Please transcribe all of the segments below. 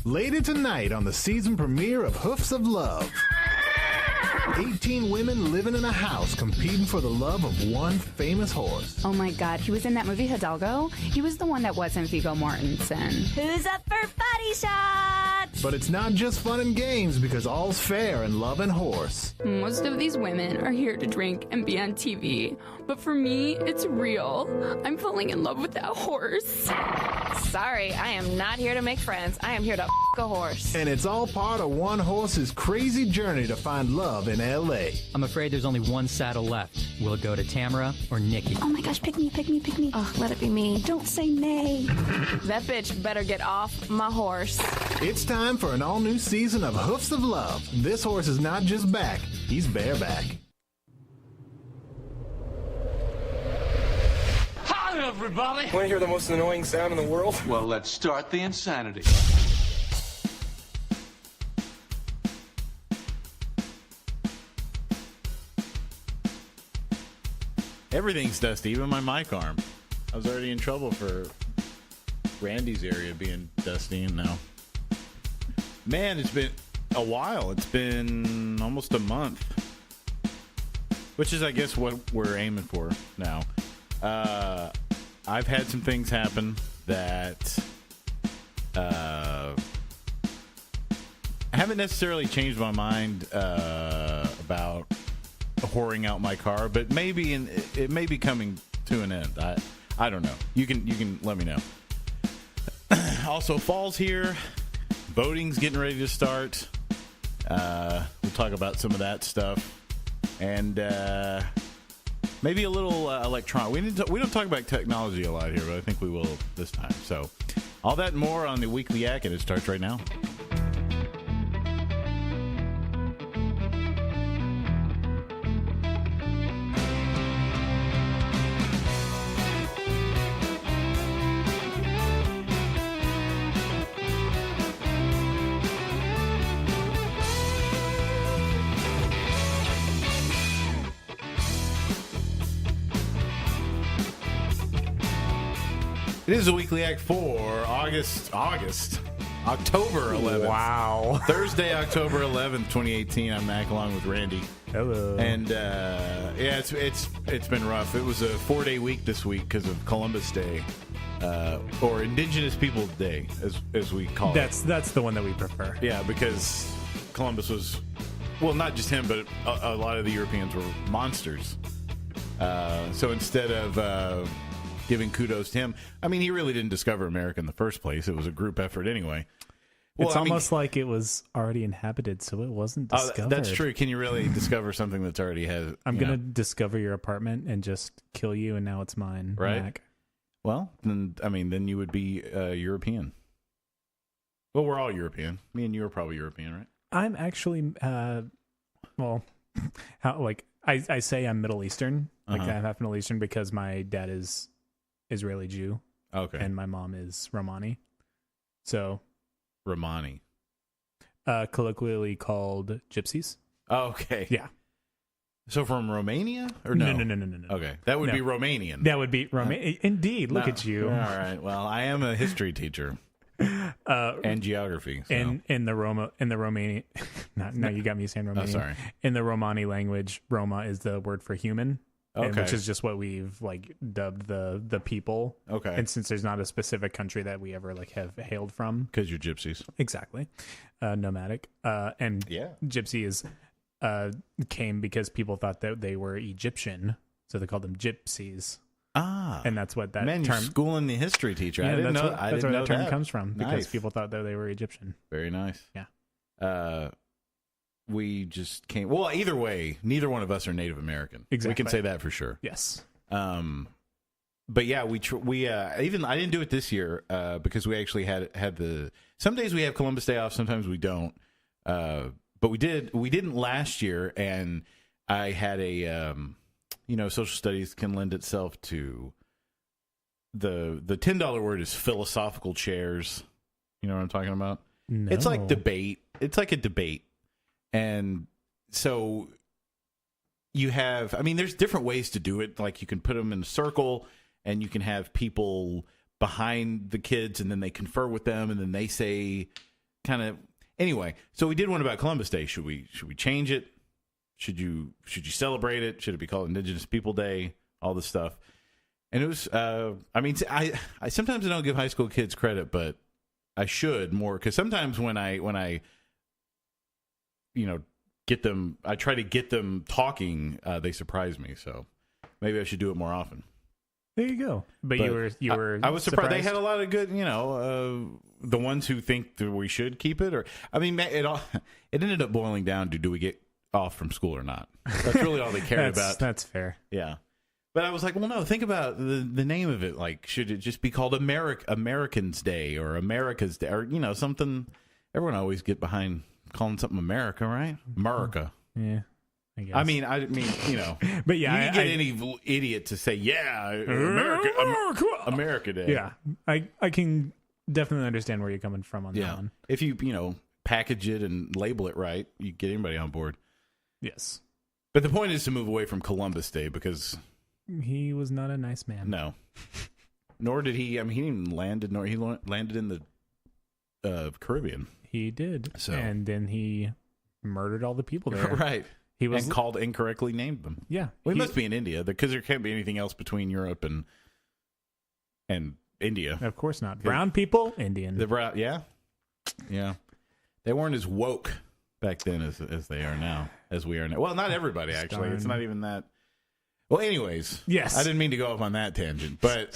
Later tonight on the season premiere of Hoofs of Love. 18 women living in a house competing for the love of one famous horse. Oh my God, he was in that movie Hidalgo? He was the one that wasn't Viggo Mortensen. Who's up for body shots? But it's not just fun and games because all's fair in love and horse. Most of these women are here to drink and be on TV. But for me, it's real. I'm falling in love with that horse. Sorry, I am not here to make friends. I am here to a horse. And it's all part of one horse's crazy journey to find love in L.A. I'm afraid there's only one saddle left. Will it go to Tamara or Nikki? Oh my gosh, pick me, pick me, pick me. Oh, let it be me. Don't say nay. That bitch better get off my horse. It's time for an all-new season of Hoofs of Love. This horse is not just back, he's bareback. Hi, everybody. Want to hear the most annoying sound in the world? Well, let's start the insanity. Everything's dusty, even my mic arm. I was already in trouble for Randy's area being dusty, and now. Man, it's been a while. It's been almost a month. Which is, I guess, what we're aiming for now. I've had some things happen that haven't necessarily changed my mind about whoring out my car, but maybe it may be coming to an end. I don't know. You can let me know. Also, fall's here. Voting's getting ready to start. We'll talk about some of that stuff, and maybe a little electronic. We don't talk about technology a lot here, but I think we will this time. So, all that and more on the Weekly Yak, and it starts right now. It is a Weekly Act for October 11th. Wow. Thursday, October 11th, 2018. I'm Mac along with Randy. Hello. And yeah, it's been rough. It was a 4-day week this week because of Columbus Day, or Indigenous Peoples Day, as we call it. That's the one that we prefer. Yeah, because Columbus was, well, not just him, but a lot of the Europeans were monsters. So instead of giving kudos to him, I mean, he really didn't discover America in the first place. It was a group effort anyway. Well, it's almost like it was already inhabited, so it wasn't discovered. That's true. Can you really discover something that's already has? I'm going to discover your apartment and just kill you, and now it's mine. Right. Mac. Well, then you would be European. Well, we're all European. Me and you are probably European, right? I'm actually, I say I'm Middle Eastern. Like, I'm half Middle Eastern because my dad is Israeli Jew. Okay. And my mom is Romani. So. Romani. Colloquially called gypsies. Oh, okay. Yeah. So from Romania? Or no? No. Okay. That would be Romanian. That would be Romanian. Indeed. Look at you. All right. Well, I am a history teacher. And geography. So. In the Romanian. No, you got me saying Romanian. Oh, sorry. In the Romani language, Roma is the word for human. Okay. Which is just what we've dubbed the people. Okay. And since there's not a specific country that we ever have hailed from, because you're gypsies, exactly, nomadic, and gypsy is came because people thought that they were Egyptian, so they called them gypsies. Ah, and that's what that term. You're schooling the history teacher. Yeah, I didn't know. That's where that term comes from because nice. people thought that they were Egyptian. Very nice. Yeah. We just came. Well, either way, neither one of us are Native American. Exactly. We can say that for sure. Yes. But yeah, we even I didn't do it this year because we actually had the. Some days we have Columbus Day off. Sometimes we don't. But we didn't last year, and I had a social studies can lend itself to the $10 word is philosophical chairs. You know what I'm talking about? No. It's like debate. It's like a debate. And so you have, there's different ways to do it. Like you can put them in a circle and you can have people behind the kids and then they confer with them and then they say kind of anyway. So we did one about Columbus Day. Should we change it? Should you celebrate it? Should it be called Indigenous People Day? All this stuff. And it was. I mean, I sometimes I don't give high school kids credit, but I should more, because sometimes when I get them, I try to get them talking. They surprise me. So maybe I should do it more often. There you go. But you were. I was surprised. They had a lot of good. The ones who think that we should keep it, or I mean, it ended up boiling down to, do we get off from school or not? That's really all they cared about. That's fair. Yeah. But I was like, well, no, think about the name of it. Like, should it just be called Americans Day or America's Day, or something? Everyone always get behind calling something America, right? America. Yeah, I guess. I mean, but yeah, you can get any idiot to say, yeah, America Day. Yeah, I can definitely understand where you're coming from on that one. If you package it and label it right, you get anybody on board. Yes. But the point is to move away from Columbus Day, because he was not a nice man. No. Nor did he. I mean, he didn't even landed. Nor he landed in the Caribbean. He did. So, and then he murdered all the people there. Right. He was called incorrectly named them. Yeah. Well, he must be in India, because there can't be anything else between Europe and India. Of course not. Brown people, Indian. Yeah. They weren't as woke back then as they are now, as we are now. Well, not everybody, actually. It's not even that. Well, anyways, yes. I didn't mean to go off on that tangent, but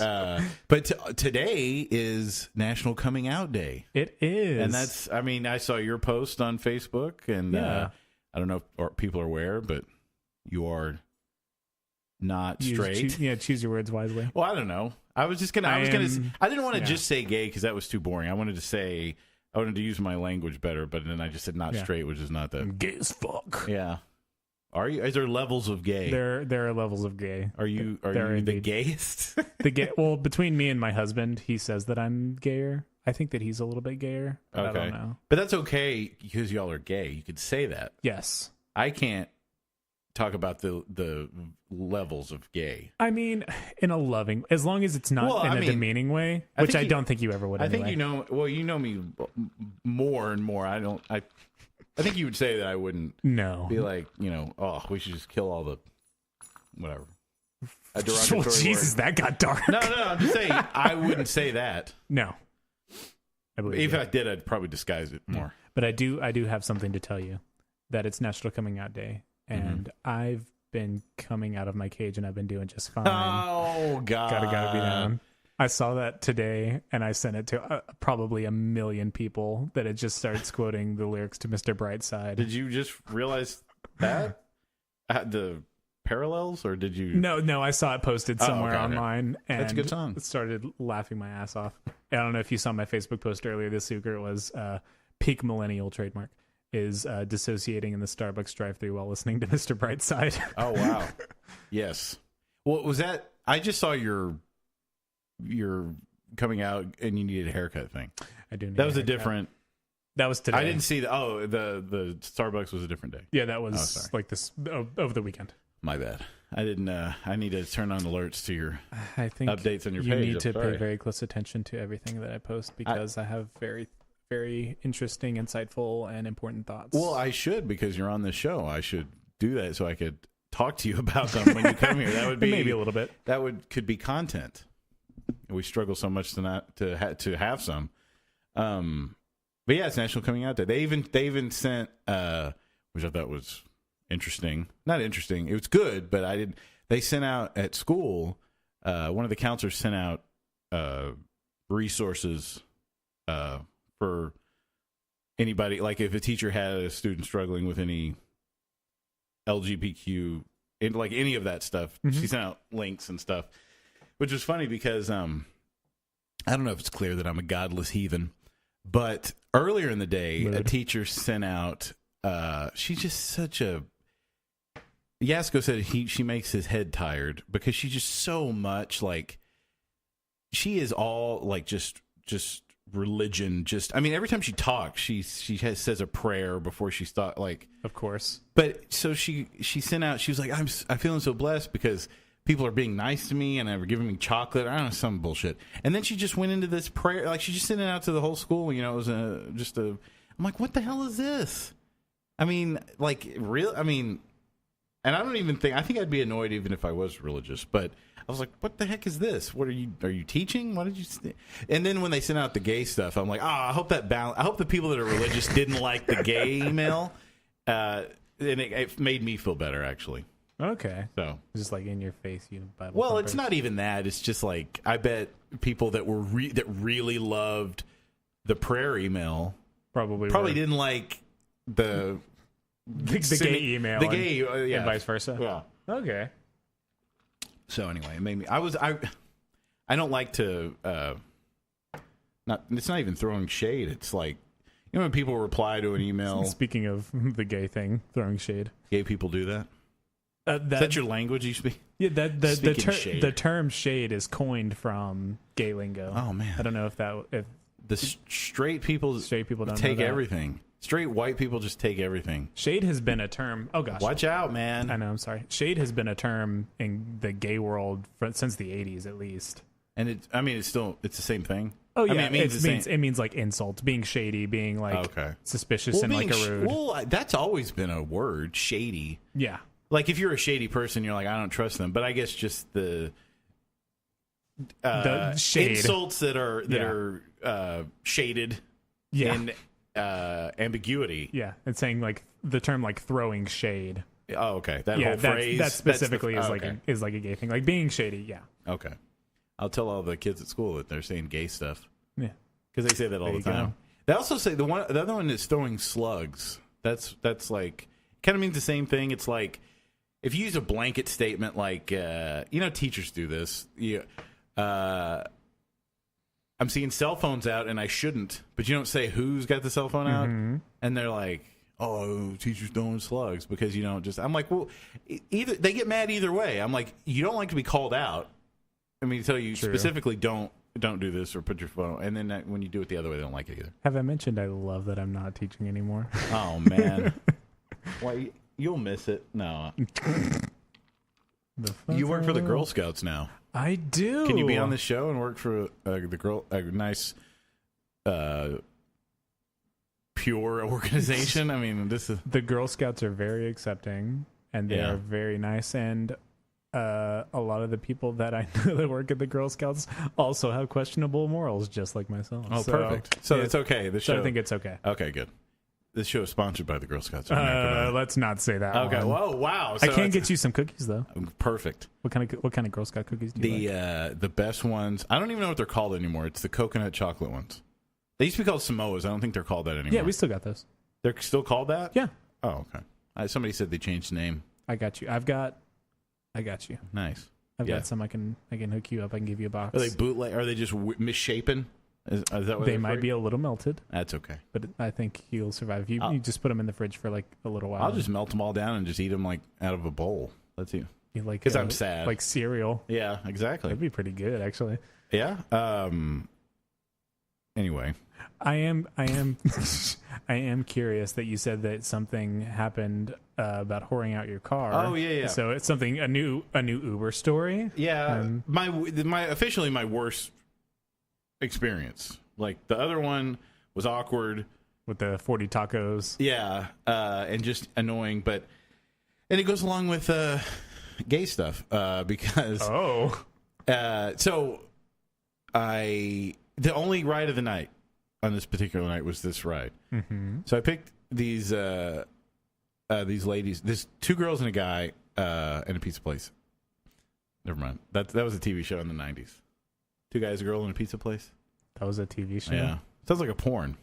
today is National Coming Out Day. It is, and that's. I mean, I saw your post on Facebook, and I don't know if people are aware, but you are not straight. Choose your words wisely. Well, I don't know. I was just gonna. I didn't want to just say gay, because that was too boring. I wanted to use my language better, but then I just said not straight, which is not that. I'm gay as fuck. Yeah. Are you? Is there levels of gay? There are levels of gay. Are you the gayest? Well, between me and my husband, he says that I'm gayer. I think that he's a little bit gayer, but okay. I don't know. But that's okay, because y'all are gay. You could say that. Yes. I can't talk about the levels of gay. I mean, in a loving, as long as it's not in a demeaning way, which I don't think you ever would. I think you know me more and more. I think you would say that I wouldn't be like, we should just kill all the whatever. A derogatory Jesus, word. That got dark. No, I'm just saying I wouldn't say that. No. I believe if I did, I'd probably disguise it more. But I do have something to tell you, that it's National Coming Out Day, and I've been coming out of my cage, and I've been doing just fine. Oh, God. Gotta be down. I saw that today, and I sent it to probably 1 million people that it just starts quoting the lyrics to Mr. Brightside. Did you just realize that? The parallels, or did you? No, I saw it posted somewhere online, and that's a good song. Started laughing my ass off. I don't know if you saw my Facebook post earlier this week, or it was peak millennial trademark is dissociating in the Starbucks drive-thru while listening to Mr. Brightside. Oh, wow. Yes. Well, was that? I just saw your coming out and you needed a haircut thing. I do. That was a different. That was today. I didn't see the the Starbucks was a different day. Yeah, that was like this over the weekend. My bad. I didn't. I need to turn on alerts to your. I think updates on your page. You need to pay very close attention to everything that I post, because I have very, very interesting, insightful, and important thoughts. Well, I should, because you're on this show. I should do that so I could talk to you about them when you come here. That would be maybe a little bit. That could be content. We struggle so much to have some. But yeah, it's National Coming Out Day. They even sent, which I thought was interesting. Not interesting. It was good, but I didn't. They sent out at school. One of the counselors sent out resources for anybody. Like if a teacher had a student struggling with any LGBTQ, like any of that stuff, she sent out links and stuff. Which was funny because I don't know if it's clear that I'm a godless heathen, but earlier in the day, a teacher sent out. She's just such a. Yasko said she makes his head tired, because she's just so much like. She is all like just religion. Just I mean, every time she talks, she says a prayer before she starts. Like, of course. But so she sent out. She was like, I'm feeling so blessed because people are being nice to me and they were giving me chocolate. I don't know, some bullshit. And then she just went into this prayer, like she just sent it out to the whole school. You know, it was I'm like, what the hell is this? I mean, like, real. I mean, and I don't even think. I think I'd be annoyed even if I was religious. But I was like, what the heck is this? What are you teaching? What did you? And then when they sent out the gay stuff, I'm like, I hope that balance. I hope the people that are religious didn't like the gay email. And it made me feel better, actually. Okay. So just like in your face, you Bible. Well, thumpers. it's not even that. It's just like I bet people that were that really loved the prayer email probably didn't like the gay email, the gay, yeah, and vice versa. Yeah. Okay. So anyway, it made me. I don't like to. It's not even throwing shade. It's like, you know, when people reply to an email. Speaking of the gay thing, throwing shade. Gay people do that. Is that your language you speak? Yeah, the term shade is coined from gay lingo. Oh man, I don't know if the straight people don't take know that. everything. Straight white people just take everything. Shade has been a term. Oh gosh, watch out, man! I know. I'm sorry. Shade has been a term in the gay world since the '80s, at least. And it's the same thing. Oh yeah, I mean, it means like insult, being shady, being like suspicious and like a rude. Well, that's always been a word, shady. Yeah. Like if you're a shady person, you're like, I don't trust them. But I guess just the shade. Insults that are shaded in ambiguity. Yeah, it's saying like the term like throwing shade. Oh, okay. That whole phrase. That specifically is like a gay thing, like being shady. Yeah. Okay. I'll tell all the kids at school that they're saying gay stuff. Yeah. Because they say that all the time. Go. They also say the other one is throwing slugs. That's like kind of means the same thing. It's like if you use a blanket statement, like teachers do this. I'm seeing cell phones out, and I shouldn't. But you don't say who's got the cell phone out, and they're like, "Oh, teachers throwing slugs," because you don't just. I'm like, well, either they get mad either way. I'm like, you don't like to be called out. I mean, tell you specifically don't do this or put your phone. And then when you do it the other way, they don't like it either. Have I mentioned I love that I'm not teaching anymore? Oh man, why you'll miss it? No, you work for the Girl Scouts now. I do. Can you be on the show and work for a nice, pure organization? I mean, this is the Girl Scouts are very accepting and they are very nice and. A lot of the people that I know that work at the Girl Scouts also have questionable morals, just like myself. Oh, perfect. So it's okay. The show. So I think it's okay. Okay, good. This show is sponsored by the Girl Scouts. Let's not say that. Okay. One. Whoa, wow. So I can get you some cookies though. Perfect. What kind of Girl Scout cookies do you like? The best ones. I don't even know what they're called anymore. It's the coconut chocolate ones. They used to be called Samoas. I don't think they're called that anymore. Yeah, we still got those. They're still called that? Yeah. Oh, okay. Somebody said they changed the name. I got you. I got you. Nice. I've got some. I can hook you up. I can give you a box. Are they bootleg? Are they just misshapen? Is that what they might be a little melted? That's okay. But I think you'll survive. You just put them in the fridge for like a little while. I'll just melt them all down and just eat them like out of a bowl. Let's see. Because I'm sad. Like cereal. Yeah, exactly. That'd be pretty good, actually. Yeah. Anyway, I am I am curious that you said that something happened about whoring out your car. Oh yeah. So it's something a new Uber story. Yeah, my officially my worst experience. Like the other one was awkward with the 40 tacos. Yeah, and just annoying, and it goes along with gay stuff because so the only ride of the night on this particular night was this ride. Mm-hmm. So I picked these ladies. There's two girls and a guy in a pizza place. Never mind. That was a TV show in the 90s. Two guys, a girl, in a pizza place. That was a TV show. Yeah, sounds like a porn.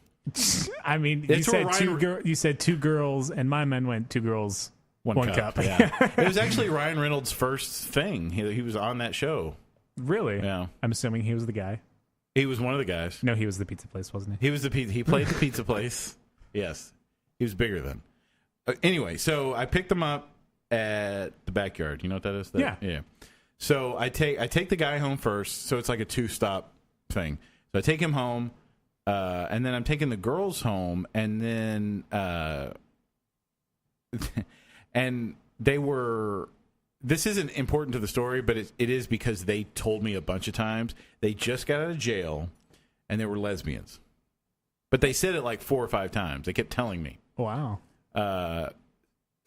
I mean, you said two girls, and my men went two girls, one cup. Yeah, it was actually Ryan Reynolds' first thing. He was on that show. Really? Yeah. I'm assuming he was the guy. He was one of the guys. No, he was the pizza place, wasn't he? He was the pizza. He played the pizza place. Yes, he was bigger then. Anyway, so I picked them up at the backyard. You know what that is? Yeah. So I take the guy home first. So it's like a 2-stop thing. So I take him home, and then I'm taking the girls home, and then and they were this isn't important to the story, but it is because they told me a bunch of times they just got out of jail and they were lesbians. But they said it like 4 or 5 times. They kept telling me. Wow.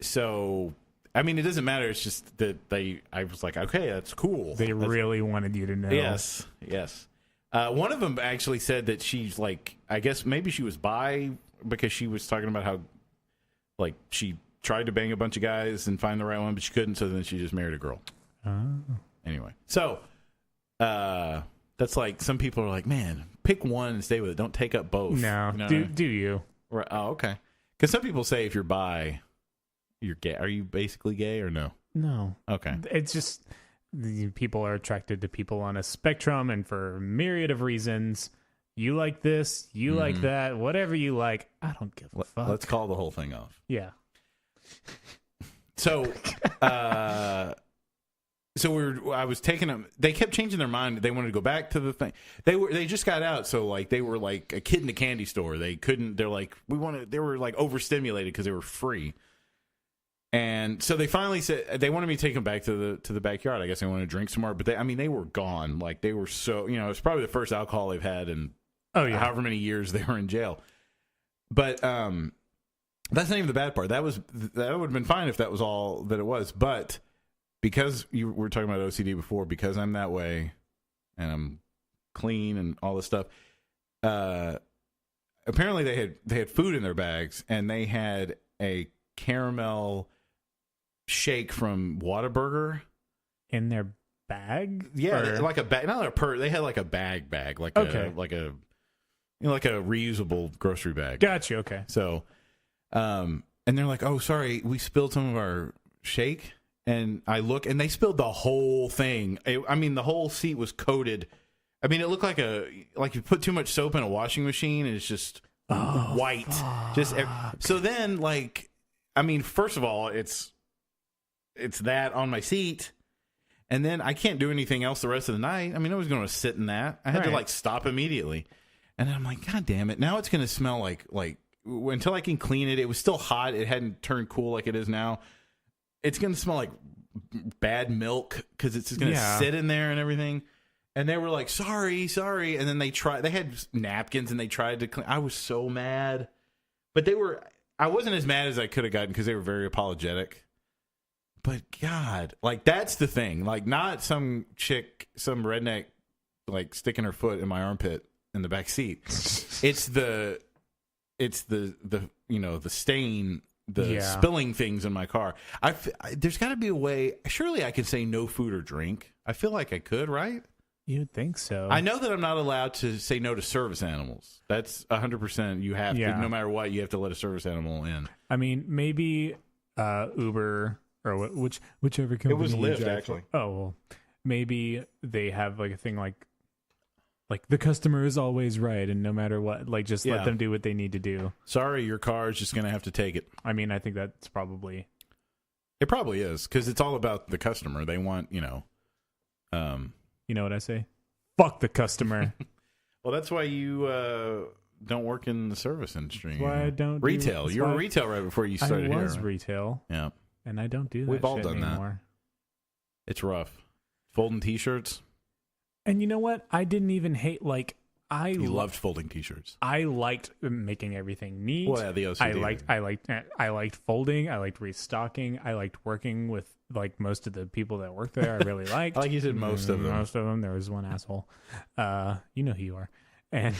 So, I mean, it doesn't matter. It's just that I was like, okay, that's cool. They really wanted you to know. Yes. One of them actually said that she's like, I guess maybe she was bi because she was talking about how, like, she tried to bang a bunch of guys and find the right one, but she couldn't, so then she just married a girl. Oh. Anyway, so that's like, some people are like, man, pick one and stay with it. Don't take up both. No, you know? do you? Right. Oh, okay. Because some people say if you're bi, you're gay. Are you basically gay or no? No. Okay. It's just people are attracted to people on a spectrum, and for a myriad of reasons. You like this, you like that, whatever you like. I don't give a fuck. Let's call the whole thing off. Yeah. So, I was taking them. They kept changing their mind. They wanted to go back to the thing. They just got out, so like they were like a kid in a candy store. They couldn't. They're like They were like overstimulated because they were free. And so they finally said they wanted me to take them back to the backyard. I guess they wanted to drink some more, but they were gone. Like they were so, it was probably the first alcohol they've had in however many years they were in jail. But that's not even the bad part. That would have been fine if that was all that it was. But because you were talking about OCD before, because I'm that way and I'm clean and all this stuff. Apparently they had food in their bags, and they had a caramel shake from Whataburger in their bag. Yeah, like a bag, not a purse. They had like a bag, like a reusable grocery bag. Gotcha. Okay. So, and they're like, "Oh, sorry, we spilled some of our shake." And I look, and they spilled the whole thing. The whole seat was coated. I mean, it looked like you put too much soap in a washing machine, and it's just white. Fuck. So then, first of all, it's that on my seat, and then I can't do anything else the rest of the night. I mean, I was going to sit in that. I had to stop immediately, and I'm like, God damn it! Now it's going to smell like until I can clean it. It was still hot. It hadn't turned cool like it is now. It's going to smell like bad milk because it's just going to sit in there and everything. And they were like, sorry. And then they had napkins and they tried to clean. I was so mad, but I wasn't as mad as I could have gotten because they were very apologetic. But God, that's the thing. Not some chick, some redneck, sticking her foot in my armpit in the back seat. It's the stain, spilling things in my car. There's got to be a way. Surely I could say no food or drink. I feel like I could, right? You'd think so. I know that I'm not allowed to say no to service animals. That's 100%. You have to, no matter what, you have to let a service animal in. I mean, maybe Uber or whichever company. It was Lyft, drive. actually. Oh, well, maybe they have a thing like the customer is always right, and no matter what, just let them do what they need to do. Sorry, your car is just going to have to take it. I mean, I think that's probably. It probably is, because it's all about the customer. They want, You know what I say? Fuck the customer. Well, that's why you don't work in the service industry. That's why I don't retail. You were retail right before you started here. I was retail. Yeah. And I don't do that. We've all shit done anymore. That. It's rough. Folding T-shirts. And you know what? I didn't even hate You loved folding T-shirts. I liked making everything neat. Well, yeah, the OCD. I liked folding. I liked restocking. I liked working with most of the people that work there. I really liked. I like you said most of them. Most of them. There was one asshole. You know who you are, and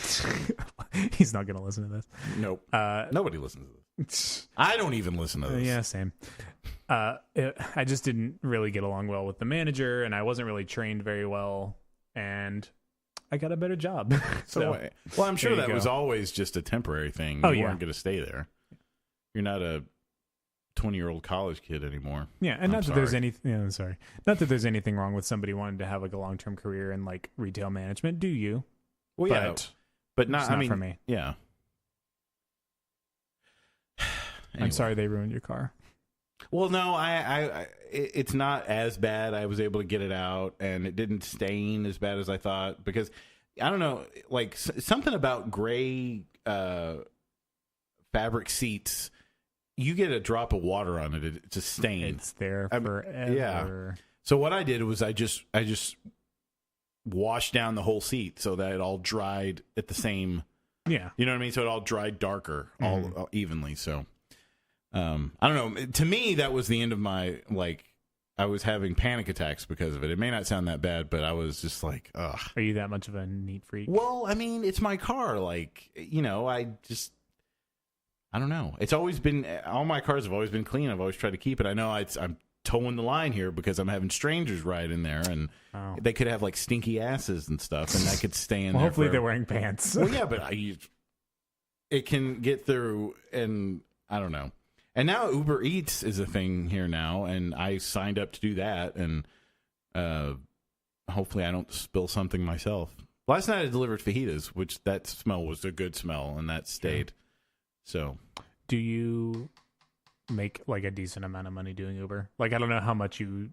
he's not going to listen to this. Nope. Nobody listens to this. I don't even listen to this. Yeah, same. I just didn't really get along well with the manager, and I wasn't really trained very well, and I got a better job. Well, I'm sure that was always just a temporary thing. You weren't going to stay there. You're not a 20-year-old college kid anymore. Yeah, and not that there's anything wrong with somebody wanting to have a long-term career in retail management. Do you? Well, yeah, but not. I mean, for me. Yeah. Anyway. I'm sorry they ruined your car. Well, no, it's not as bad. I was able to get it out, and it didn't stain as bad as I thought, because I don't know, something about gray fabric seats you get a drop of water on it, it's a stain. It's there forever. Yeah. So what I did was I just washed down the whole seat so that it all dried at the same. Yeah. You know what I mean? So it all dried darker, all evenly. So I don't know. To me, that was the end of my, like, I was having panic attacks because of it. It may not sound that bad, but I was just like, ugh. Are you that much of a neat freak? Well, I mean, it's my car. Like, you know, I don't know. It's always been, all my cars have always been clean. I've always tried to keep it. I know I'm towing the line here because I'm having strangers ride in there, and they could have like stinky asses and stuff, and that could stay in there. Hopefully forever. they're wearing pants. Well, yeah, but it can get through, and I don't know. And now Uber Eats is a thing here now, and I signed up to do that, and hopefully I don't spill something myself. Last night I delivered fajitas, which that smell was a good smell, and that stayed. So, do you make like a decent amount of money doing Uber? Like, I don't know how much you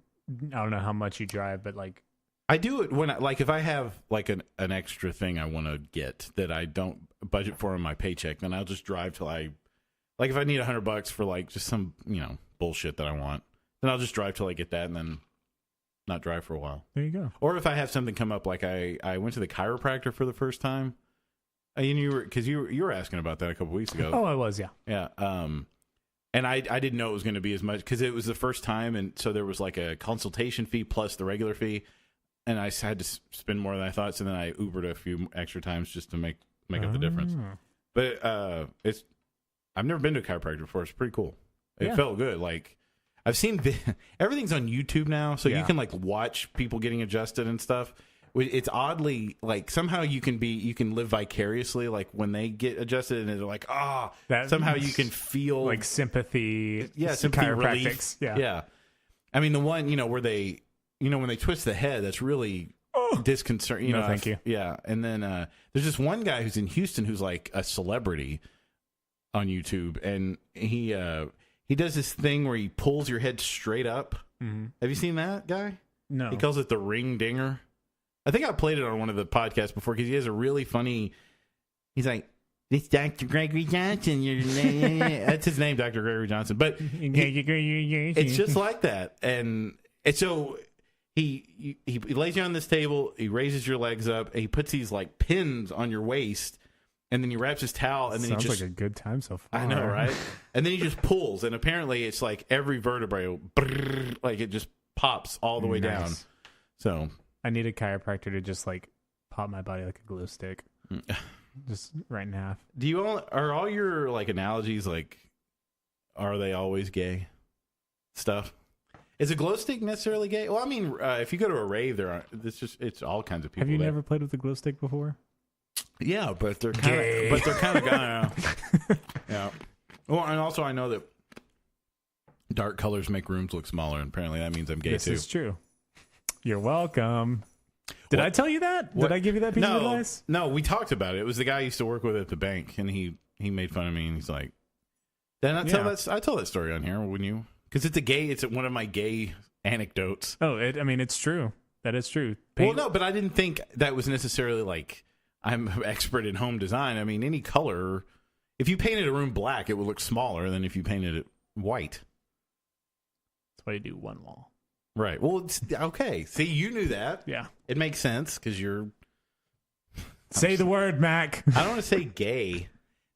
drive, but like, I do it when if I have like an extra thing I want to get that I don't budget for in my paycheck, then I'll just drive till like if I need $100 for like just some, you know, bullshit that I want, then I'll just drive till I get that and then not drive for a while. There you go. Or if I have something come up, like I went to the chiropractor for the first time. And you were asking about that a couple weeks ago. Oh, I was, yeah. Yeah. And I didn't know it was going to be as much because it was the first time, and so there was like a consultation fee plus the regular fee, and I had to spend more than I thought. So then I Ubered a few extra times just to make up the difference. But I've never been to a chiropractor before. It's pretty cool. It felt good. Like I've seen everything's on YouTube now, so you can like watch people getting adjusted and stuff. It's oddly like somehow you can live vicariously, like when they get adjusted and they're like, somehow you can feel like sympathy. Yeah, sympathy relief. Yeah. I mean, the one, where they, when they twist the head, that's really disconcerting. No, thank you. Yeah. And then there's this one guy who's in Houston who's like a celebrity on YouTube, and he does this thing where he pulls your head straight up. Mm-hmm. Have you seen that guy? No. He calls it the ring dinger. I think I played it on one of the podcasts before because he has a really funny. He's like, "This Dr. Gregory Johnson." That's his name, Dr. Gregory Johnson. But it's just like that, and so he lays you on this table. He raises your legs up. And he puts these like pins on your waist, and then he wraps his towel, and then sounds he just like a good time so far. I know, right? And then he just pulls, and apparently it's like every vertebrae, like it just pops all the way down. So. I need a chiropractor to just like pop my body like a glue stick, just right in half. Are all your like analogies like, are they always gay stuff? Is a glow stick necessarily gay? Well, I mean, if you go to a rave, it's all kinds of people. Have you never played with a glow stick before? Yeah, but they're kind of gone. Yeah. Well, and also I know that dark colors make rooms look smaller, and apparently that means I'm gay too. This is true. You're welcome. Did I tell you that? Did I give you that piece of advice? No, we talked about it. It was the guy I used to work with at the bank, and he made fun of me, and he's like, "Did I tell that? I tell that story on here, wouldn't you? Because it's one of my gay anecdotes." Oh, it's true. That is true. Well, no, but I didn't think that was necessarily like I'm an expert in home design. I mean, any color. If you painted a room black, it would look smaller than if you painted it white. That's why you do one wall. Right. Well, okay. See, you knew that. Yeah. It makes sense because you're... Say the word, Mac. I don't want to say gay.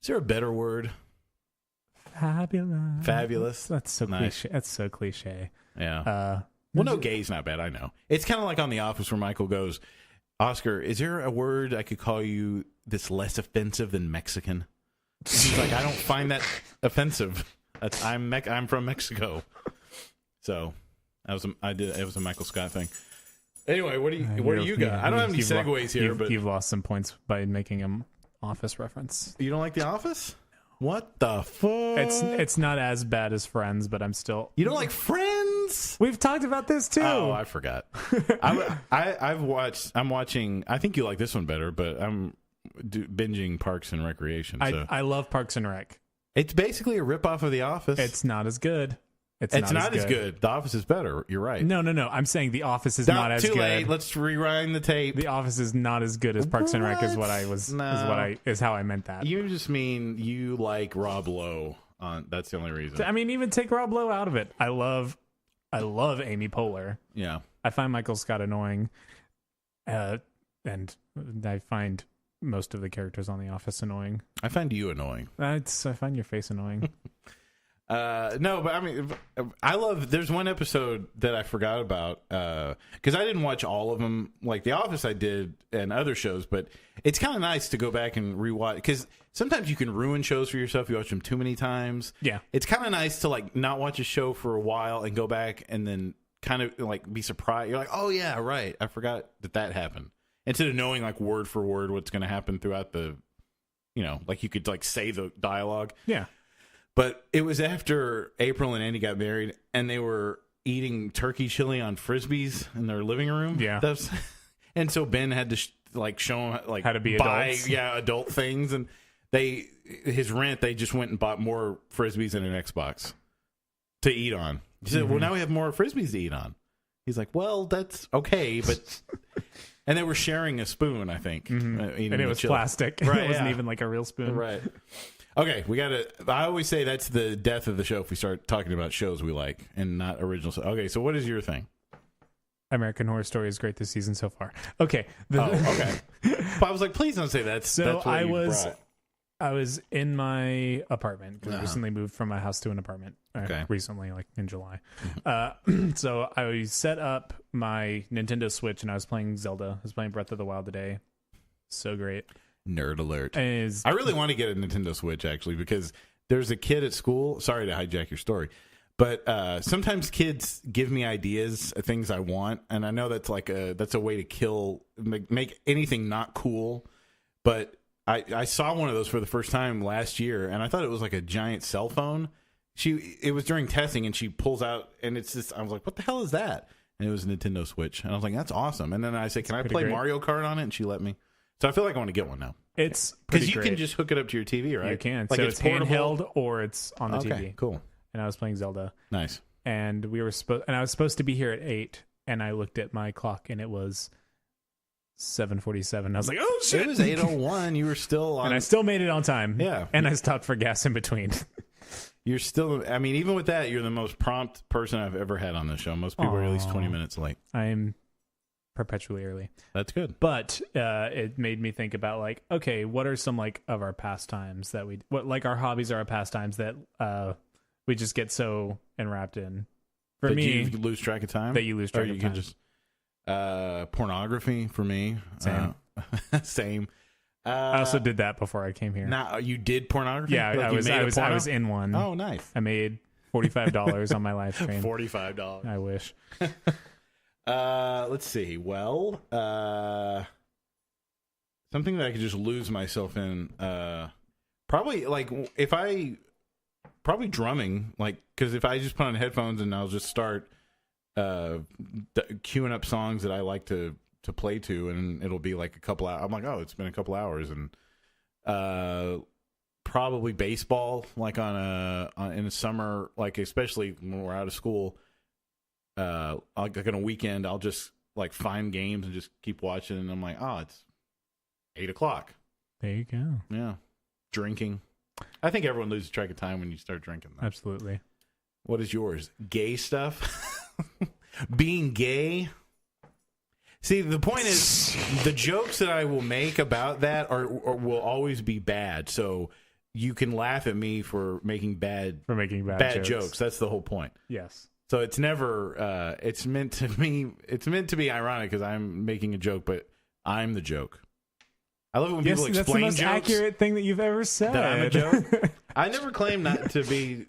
Is there a better word? Fabulous. That's so nice. cliche. That's so cliche. Yeah. Well, no, gay's not bad. I know. It's kind of like on The Office where Michael goes, Oscar, is there a word I could call you that's less offensive than Mexican? He's like, I don't find that offensive. I'm from Mexico. So... It was a Michael Scott thing. Anyway, what do you got? I don't have any segues here, but you've lost some points by making an Office reference. You don't like The Office? What the fuck? It's not as bad as Friends, but I'm still. You don't like Friends? We've talked about this too. Oh, I forgot. I'm watching. I think you like this one better, but I'm binging Parks and Recreation. So. I love Parks and Rec. It's basically a ripoff of The Office. It's not as good. It's not as good. The Office is better. You're right. No. I'm saying The Office is not as good. Too late. Let's rewind the tape. The Office is not as good as Parks and Rec. Is how I meant that. You just mean you like Rob Lowe. That's the only reason. I mean, even take Rob Lowe out of it. I love Amy Poehler. Yeah. I find Michael Scott annoying, and I find most of the characters on The Office annoying. I find you annoying. I find your face annoying. No, but I mean, there's one episode that I forgot about, because I didn't watch all of them, like The Office I did and other shows, but it's kind of nice to go back and rewatch, because sometimes you can ruin shows for yourself. You watch them too many times. Yeah. It's kind of nice to like not watch a show for a while and go back and then kind of like be surprised. You're like, oh yeah, right. I forgot that happened. Instead of knowing like word for word what's going to happen throughout the, like you could like say the dialogue. Yeah. But it was after April and Andy got married, and they were eating turkey chili on Frisbees in their living room. Yeah. And so Ben had to show them like how to be adults. Adult things. And his rent, they just went and bought more Frisbees and an Xbox to eat on. He said, well, now we have more Frisbees to eat on. He's like, well, that's okay, but... And they were sharing a spoon, I think. And it was plastic. Right, it wasn't even like a real spoon. Right. Okay, I always say that's the death of the show if we start talking about shows we like and not original. Okay, so what is your thing? American Horror Story is great this season so far. Okay. Okay. But I was like, please don't say that. So that's what I was in my apartment. I recently moved from my house to an apartment. Recently, like in July. So I set up my Nintendo Switch and I was playing Zelda. I was playing Breath of the Wild today. So great. Nerd alert. I really want to get a Nintendo Switch, actually, because there's a kid at school. Sorry to hijack your story. But sometimes kids give me ideas of things I want. And I know that's that's a way to make anything not cool. But I saw one of those for the first time last year, and I thought it was like a giant cell phone. It was during testing, and she pulls out, and it's just, I was like, what the hell is that? And it was a Nintendo Switch. And I was like, that's awesome. And then I said, can I play Mario Kart on it? And she let me. So I feel like I want to get one now. It's because you can just hook it up to your TV, right? You can. Like so it's handheld or it's on the TV. Cool. And I was playing Zelda. Nice. And I was supposed to be here at 8, and I looked at my clock, and it was 7:47. I was like, oh shit! It was 8:01. You were still on, and I still made it on time. Yeah. And I stopped for gas in between. You're still. I mean, even with that, you're the most prompt person I've ever had on this show. Most people are at least 20 minutes late. I'm perpetually early. That's good. But it made me think about like, okay, what are some like of our pastimes that our hobbies are our pastimes that we just get so enwrapped in. For me, you lose track of time. That you lose track of time. Can just pornography for me. Same. Same. I also did that before I came here. Now you did pornography. Yeah, I was in one. Oh, nice. I made $45 on my live stream. $45. I wish. Let's see. Well, something that I could just lose myself in. Probably probably drumming. Like, because if I just put on headphones and I'll just start queuing up songs that I like to play to, and it'll be like a couple hours. I'm like, oh, it's been a couple hours, and probably baseball. Like in the summer, like especially when we're out of school. Like on a weekend, I'll just like find games and just keep watching, and I'm like, oh, it's 8:00. There you go. Yeah. Drinking. I think everyone loses track of time when you start drinking, though. Absolutely. What is yours? Gay stuff? Being gay? See, the point is, the jokes that I will make about that will always be bad. So you can laugh at me for making bad jokes. That's the whole point. Yes. So it's never. It's meant to be ironic because I'm making a joke, but I'm the joke. I love it when people explain jokes. That's the most accurate thing that you've ever said. That I'm a joke. I never claimed not to be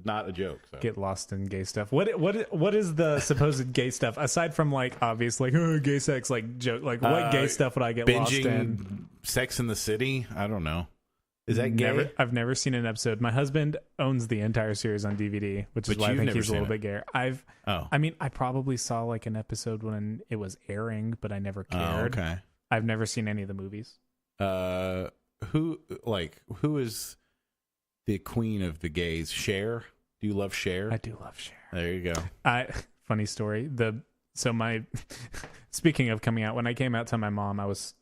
not a joke. So. Get lost in gay stuff. What is the supposed gay stuff aside from like obvious like gay sex like joke like what gay stuff would I get lost in? Sex in the City? I don't know. Is that gay? I've never seen an episode. My husband owns the entire series on DVD, which is why I think he's a little bit gayer. I mean, I probably saw like an episode when it was airing, but I never cared. Oh, okay. I've never seen any of the movies. Who is the queen of the gays? Cher? Do you love Cher? I do love Cher. There you go. Funny story. Speaking of coming out, when I came out to my mom, I was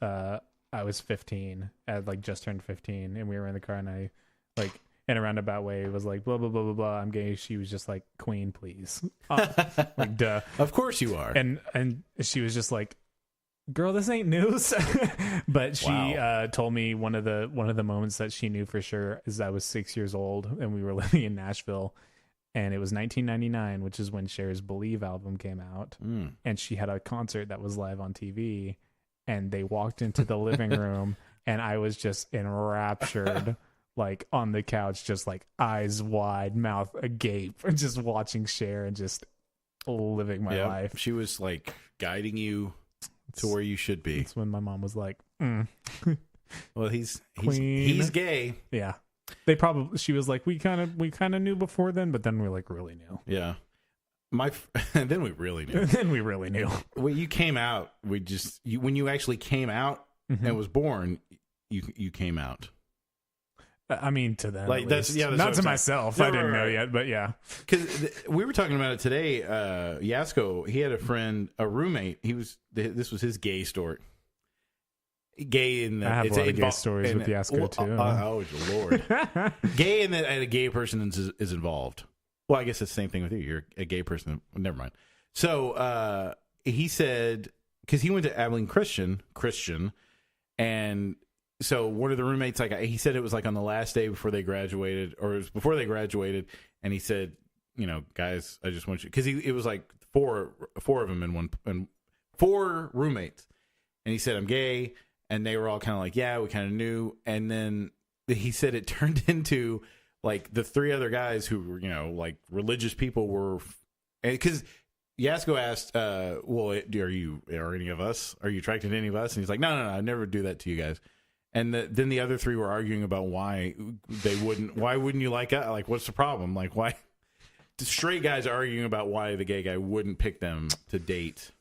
15. I had like just turned 15, and we were in the car, and in a roundabout way was like, blah, blah, blah, blah, blah, I'm gay. She was just like, queen, please. Like, duh. Of course you are. And she was just like, girl, this ain't news. But she told me one of the moments that she knew for sure is I was 6 years old and we were living in Nashville, and it was 1999, which is when Cher's Believe album came out. And she had a concert that was live on TV, and they walked into the living room and I was just enraptured, like on the couch, just like eyes wide, mouth agape, just watching Cher and just living my life. She was like guiding you to where you should be. That's when my mom was like, well, he's gay. Yeah. She was like, we kind of knew before then, but then we like really knew. Yeah. Then we really knew. Then we really knew. When you came out, when you actually came out and was born, you came out. I mean, to them, like that's not to myself. I didn't know yet, but yeah. Because we were talking about it today. Yasko, he had a roommate. This was his gay story. Gay in the I have a lot of gay stories with Yasko too. Oh Lord, gay in that a gay person is involved. Well, I guess it's the same thing with you. You're a gay person. Never mind. So he said, because he went to Abilene Christian, and so one of the roommates, like he said, it was like on the last day before they graduated, or it was before they graduated, and he said, guys, I just want you, because it was like four of them and 4 roommates, and he said, I'm gay, and they were all kind of like, yeah, we kind of knew, and then he said it turned into like the 3 other guys who were, like religious people were, because Yasko asked, well, are any of us, are you attracted to any of us? And he's like, no, I never do that to you guys. And then the other 3 were arguing about why wouldn't you like us? Like, what's the problem? Like, why the straight guys are arguing about why the gay guy wouldn't pick them to date.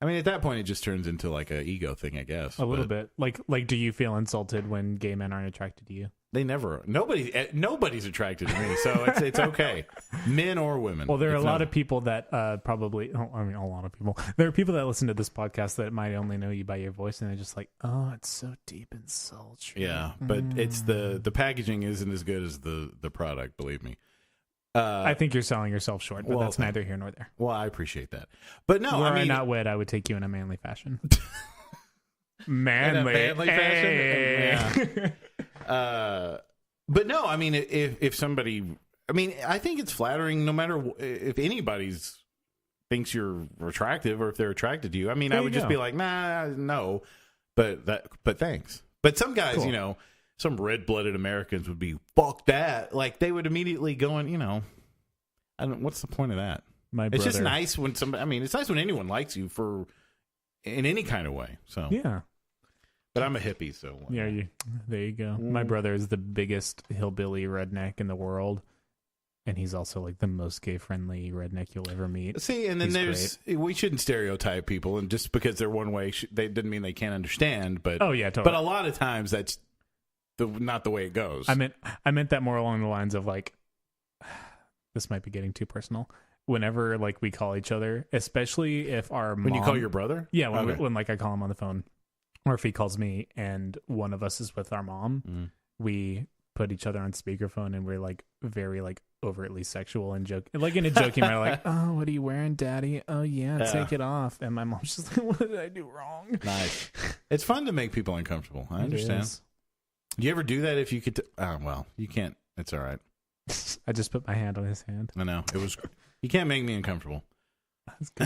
I mean, at that point, it just turns into like a ego thing, I guess. A little bit. Like, do you feel insulted when gay men aren't attracted to you? Nobody's attracted to me, so it's okay, men or women. Well, there are a lot of people that probably. I mean, a lot of people. There are people that listen to this podcast that might only know you by your voice, and they're just like, "Oh, it's so deep and sultry." Yeah, but it's the packaging isn't as good as the product. Believe me. I think you're selling yourself short, but that's neither here nor there. Well, I appreciate that, but no, Were I mean, not wed, I would take you in a manly fashion. Manly fashion. Yeah. But no, I mean, if somebody, I mean, I think it's flattering no matter if anybody's thinks you're attractive or if they're attracted to you. I mean, I would just be like, nah, no, but thanks. But some guys, cool. Some red-blooded Americans would be, fuck that. Like, they would immediately go in, I don't, what's the point of that? It's just nice when it's nice when anyone likes you in any kind of way. So, yeah. But I'm a hippie, so. Yeah, there you go. My brother is the biggest hillbilly redneck in the world. And he's also like the most gay-friendly redneck you'll ever meet. See, and then we shouldn't stereotype people. And just because they're one way, they didn't mean they can't understand. But, oh, yeah, totally. But a lot of times that's not the way it goes. I meant that more along the lines of like, this might be getting too personal. Whenever like we call each other, especially if our mom, when you call your brother, yeah, when like I call him on the phone, or if he calls me and one of us is with our mom, we put each other on speakerphone and we're like very like overtly sexual and joke, like in a joking manner, like, oh, what are you wearing, daddy? Oh yeah, take it off. And my mom's just like, what did I do wrong? Nice. It's fun to make people uncomfortable. I understand. Do you ever do that if you could? Well, you can't. It's all right. I just put my hand on his hand. I know. It was. You can't make me uncomformable.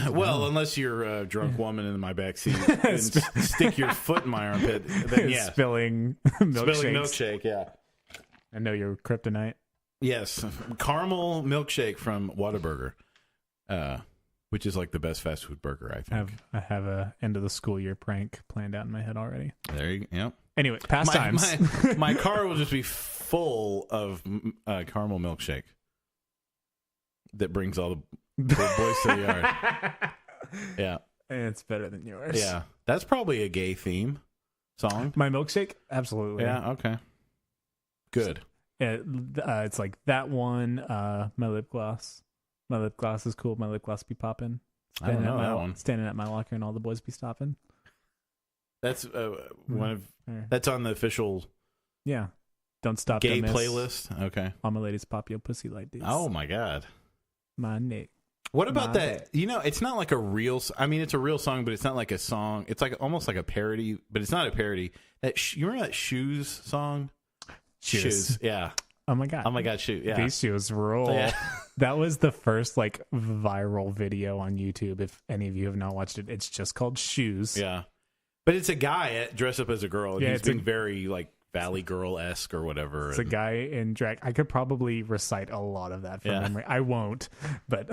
Well, unless you're a drunk woman in my backseat and stick your foot in my armpit, then yeah. Spilling milkshake, yeah. I know your kryptonite. Yes, caramel milkshake from Whataburger, which is like the best fast food burger, I think. I have a end of the school year prank planned out in my head already. There you go. Yep. Anyway, pastimes. My car will just be full of caramel milkshake that brings all the boys to the yard. Yeah. And it's better than yours. Yeah. That's probably a gay theme song. My milkshake? Absolutely. Yeah, okay. Good. It's like that one, my lip gloss. My lip gloss is cool. My lip gloss be popping. I don't know that one. Standing at my locker and all the boys be stopping. That's one of that's on the official. Yeah. Don't stop. Gay Don't miss. playlist. Okay. All my ladies pop your pussy like this. Oh my God. My neck. What about that? You know, it's not like a real. I mean, it's a real song, but it's not like a song. It's like almost like a parody, but it's not a parody. You remember that Shoes song? Shoes. Yeah. Oh my God. Oh my God. Shoes. Yeah. These shoes roll. Yeah. That was the first like viral video on YouTube. If any of you have not watched it, it's just called Shoes. Yeah. But it's a guy dressed up as a girl. And yeah, he's being very like Valley Girl-esque or whatever. It's a guy in drag. I could probably recite a lot of that from memory. I won't, but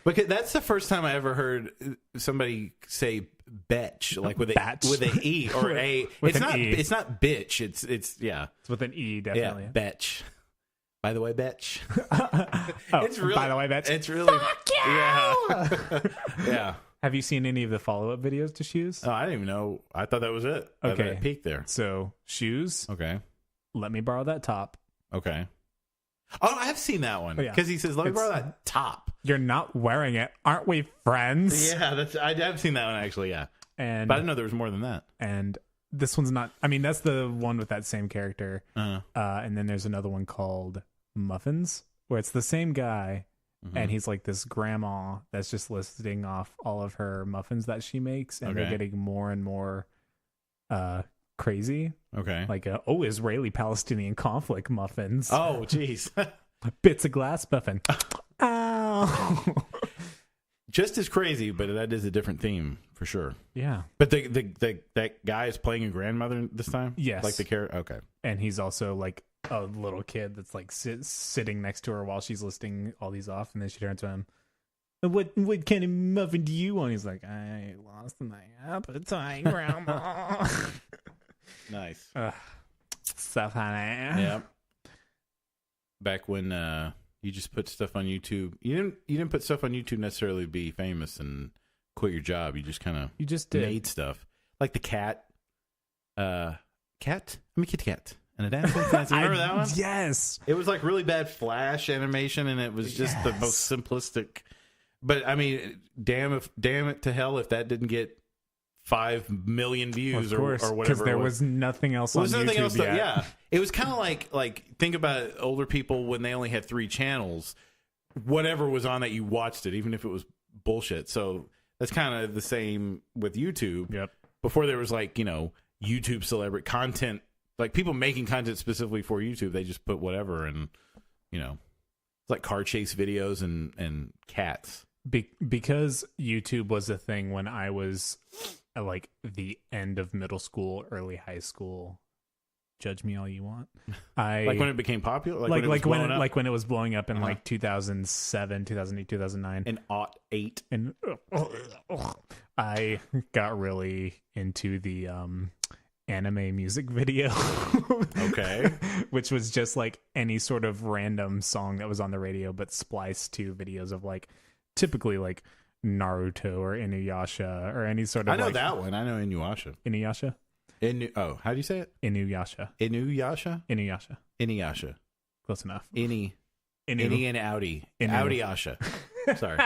because that's the first time I ever heard somebody say "betch" like with an e or a. It's not. E. It's not bitch. It's It's with an e, definitely. Yeah, betch. By the way, betch. It's really. By the way, betch. It's really. Fuck you! Yeah. Have you seen any of the follow-up videos to Shoes? Oh, I didn't even know. I thought that was it. Okay. I peeked there. So, Shoes. Okay. Let me borrow that top. Okay. Oh, I have seen that one. Because he says, let me borrow that top. You're not wearing it. Aren't we friends? Yeah, I have seen that one, actually, yeah. But I didn't know there was more than that. And this one's not... I mean, that's the one with that same character. And then there's another one called Muffins, where it's the same guy... Mm-hmm. And he's like this grandma that's just listing off all of her muffins that she makes, and they're getting more and more crazy. Okay. Like, Israeli-Palestinian conflict muffins. Oh, jeez. Bits of glass muffin. Ow. Just as crazy, but that is a different theme for sure. Yeah. But that guy is playing a grandmother this time? Yes. Like the character? Okay. And he's also like a little kid that's like sitting next to her while she's listing all these off, and then she turns to him, what kind of muffin do you want? He's like, I lost my appetite, grandma. Nice. Stuff, honey. Yeah. Back when you just put stuff on YouTube, you didn't put stuff on YouTube necessarily to be famous and quit your job. You just kind of made stuff like the cat. Let me get the cat. And a dancing fancy. Remember that one? Yes. It was like really bad Flash animation, and it was just the most simplistic. But I mean, damn it to hell if that didn't get 5 million views or whatever. Because there was nothing else on YouTube yet. Yeah, it was kind of like think about older people when they only had 3 channels. Whatever was on that, you watched it, even if it was bullshit. So that's kind of the same with YouTube. Yep. Before there was like YouTube celebrity content. Like people making content specifically for YouTube, they just put whatever, and it's like car chase videos and cats. Because YouTube was a thing when I was at like the end of middle school, early high school. Judge me all you want. Like when it became popular, like when it was blowing up in like 2007, 2008, 2009, and 08. And I got really into the anime music video. Okay. Which was just like any sort of random song that was on the radio, but spliced to videos of like typically like Naruto or Inuyasha or any sort of. I know that one. I know Inuyasha. Inuyasha. How do you say it? Inuyasha. Inuyasha. Inuyasha. Inuyasha. Close enough. Inny and Audi. Audi-asha. Sorry.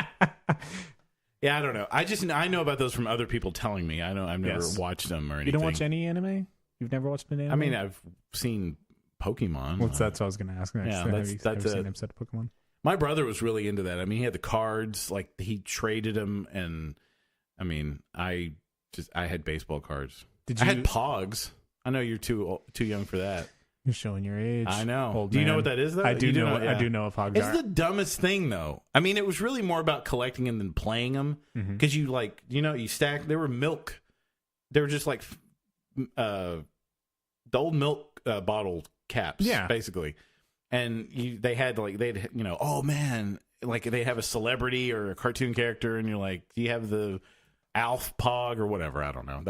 Yeah, I don't know. I know about those from other people telling me. I've never watched them or anything. You don't watch any anime? You've never watched an anime? I mean, I've seen Pokemon. That's what I was going to ask next. Yeah, have you seen an episode of Pokemon? My brother was really into that. I mean, he had the cards, like he traded them, and I mean, I had baseball cards. I had Pogs. I know you're too young for that. You're showing your age. I know. Do you know what that is, though? I do know. I do know a Pog. It's the dumbest thing, though. I mean, it was really more about collecting them than playing them, because you stack. They were milk. They were just like the old milk bottle caps, basically. And they had oh man, like they have a celebrity or a cartoon character, and you're like, do you have the Alf Pog or whatever? I don't know.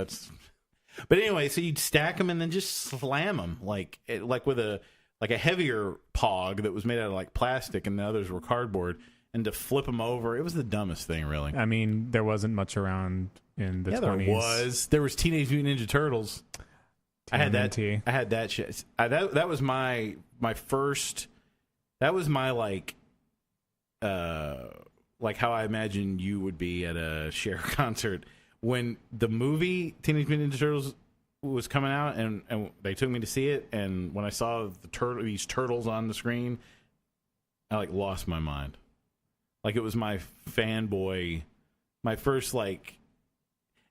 But anyway, so you'd stack them and then just slam them like with a heavier Pog that was made out of like plastic, and the others were cardboard, and to flip them over, it was the dumbest thing, really. I mean, there wasn't much around in the 20s. There was Teenage Mutant Ninja Turtles. I had that shit. That was my first. That was my like how I imagine you would be at a Cher concert when the movie Teenage Mutant Ninja Turtles was coming out, and they took me to see it, and when I saw these turtles on the screen, I like lost my mind. Like it was my fanboy, my first like,